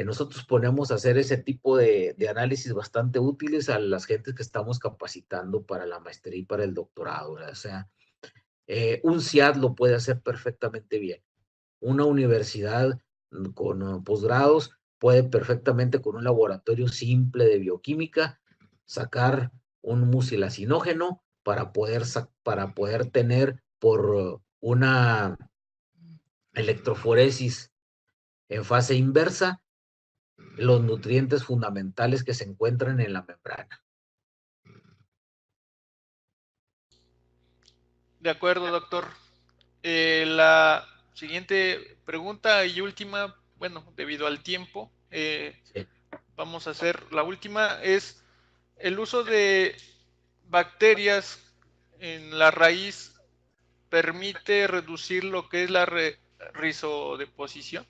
[SPEAKER 3] nosotros ponemos a hacer ese tipo de análisis bastante útiles a las gentes que estamos capacitando para la maestría y para el doctorado, ¿verdad? O sea, un CIAD lo puede hacer perfectamente bien. Una universidad con posgrados puede perfectamente con un laboratorio simple de bioquímica sacar un mucilacinógeno para poder tener por una electroforesis en fase inversa los nutrientes fundamentales que se encuentran en la membrana.
[SPEAKER 1] De acuerdo, doctor. La siguiente pregunta y última, bueno, debido al tiempo,
[SPEAKER 3] Sí.
[SPEAKER 1] vamos a hacer la última, es el uso de bacterias en la raíz permite reducir lo que es la rizodeposición.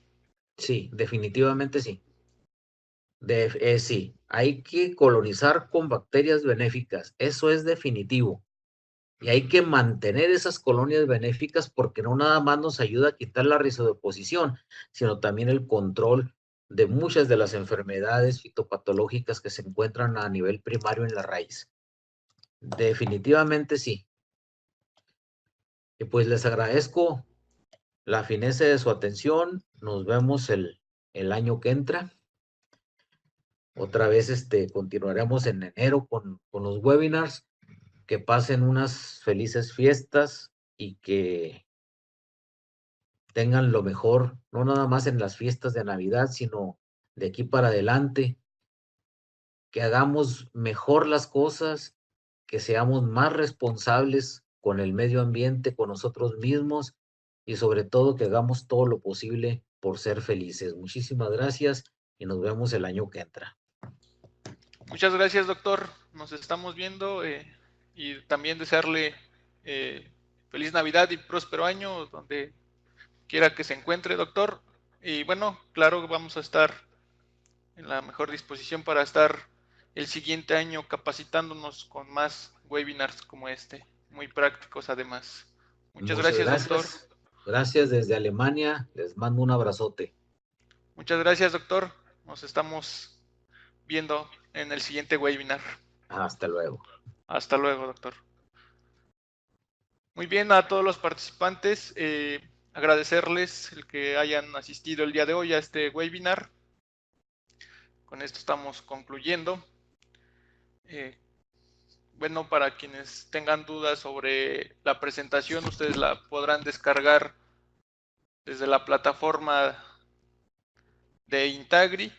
[SPEAKER 3] Sí, definitivamente sí. Sí, hay que colonizar con bacterias benéficas, eso es definitivo. Y hay que mantener esas colonias benéficas porque no nada más nos ayuda a quitar la rizodeposición, sino también el control de muchas de las enfermedades fitopatológicas que se encuentran a nivel primario en la raíz. Definitivamente sí. Y pues les agradezco la fineza de su atención. Nos vemos el año que entra. Otra vez continuaremos en enero con los webinars. Que pasen unas felices fiestas y que tengan lo mejor, no nada más en las fiestas de Navidad, sino de aquí para adelante, que hagamos mejor las cosas, que seamos más responsables con el medio ambiente, con nosotros mismos y sobre todo que hagamos todo lo posible por ser felices. Muchísimas gracias y nos vemos el año que entra.
[SPEAKER 1] Muchas gracias, doctor. Nos estamos viendo. y también desearle feliz Navidad y próspero año donde quiera que se encuentre, doctor. Y bueno, claro que vamos a estar en la mejor disposición para estar el siguiente año capacitándonos con más webinars como este, muy prácticos además. Muchas gracias, doctor.
[SPEAKER 3] Gracias desde Alemania, les mando un abrazote.
[SPEAKER 1] Muchas gracias, doctor. Nos estamos viendo en el siguiente webinar.
[SPEAKER 3] Hasta luego.
[SPEAKER 1] Hasta luego, doctor. Muy bien, a todos los participantes, agradecerles el que hayan asistido el día de hoy a este webinar. Con esto estamos concluyendo. Bueno, para quienes tengan dudas sobre la presentación, ustedes la podrán descargar desde la plataforma de Intagri,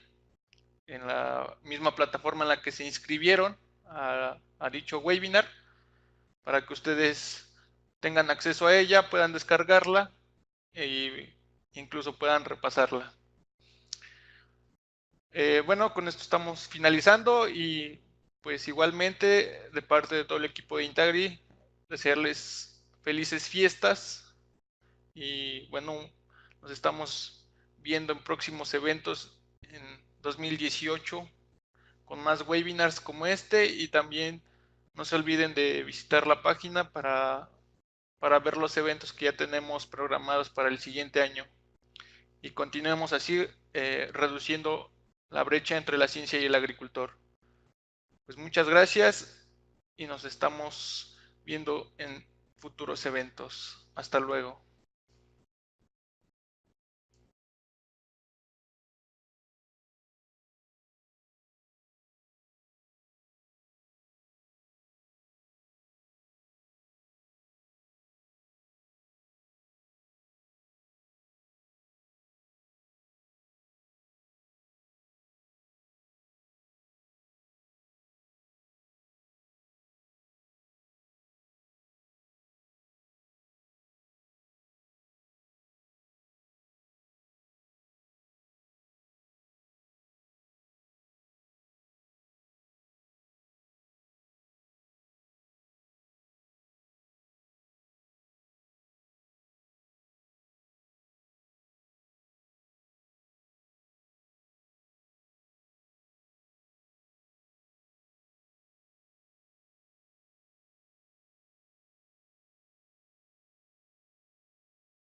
[SPEAKER 1] en la misma plataforma en la que se inscribieron a dicho webinar, para que ustedes tengan acceso a ella, puedan descargarla e incluso puedan repasarla. Bueno, con esto estamos finalizando y pues igualmente de parte de todo el equipo de Intagri, desearles felices fiestas y bueno, nos estamos viendo en próximos eventos en 2018 con más webinars como este y también no se olviden de visitar la página para ver los eventos que ya tenemos programados para el siguiente año y continuemos así reduciendo la brecha entre la ciencia y el agricultor. Pues muchas gracias y nos estamos viendo en futuros eventos. Hasta luego.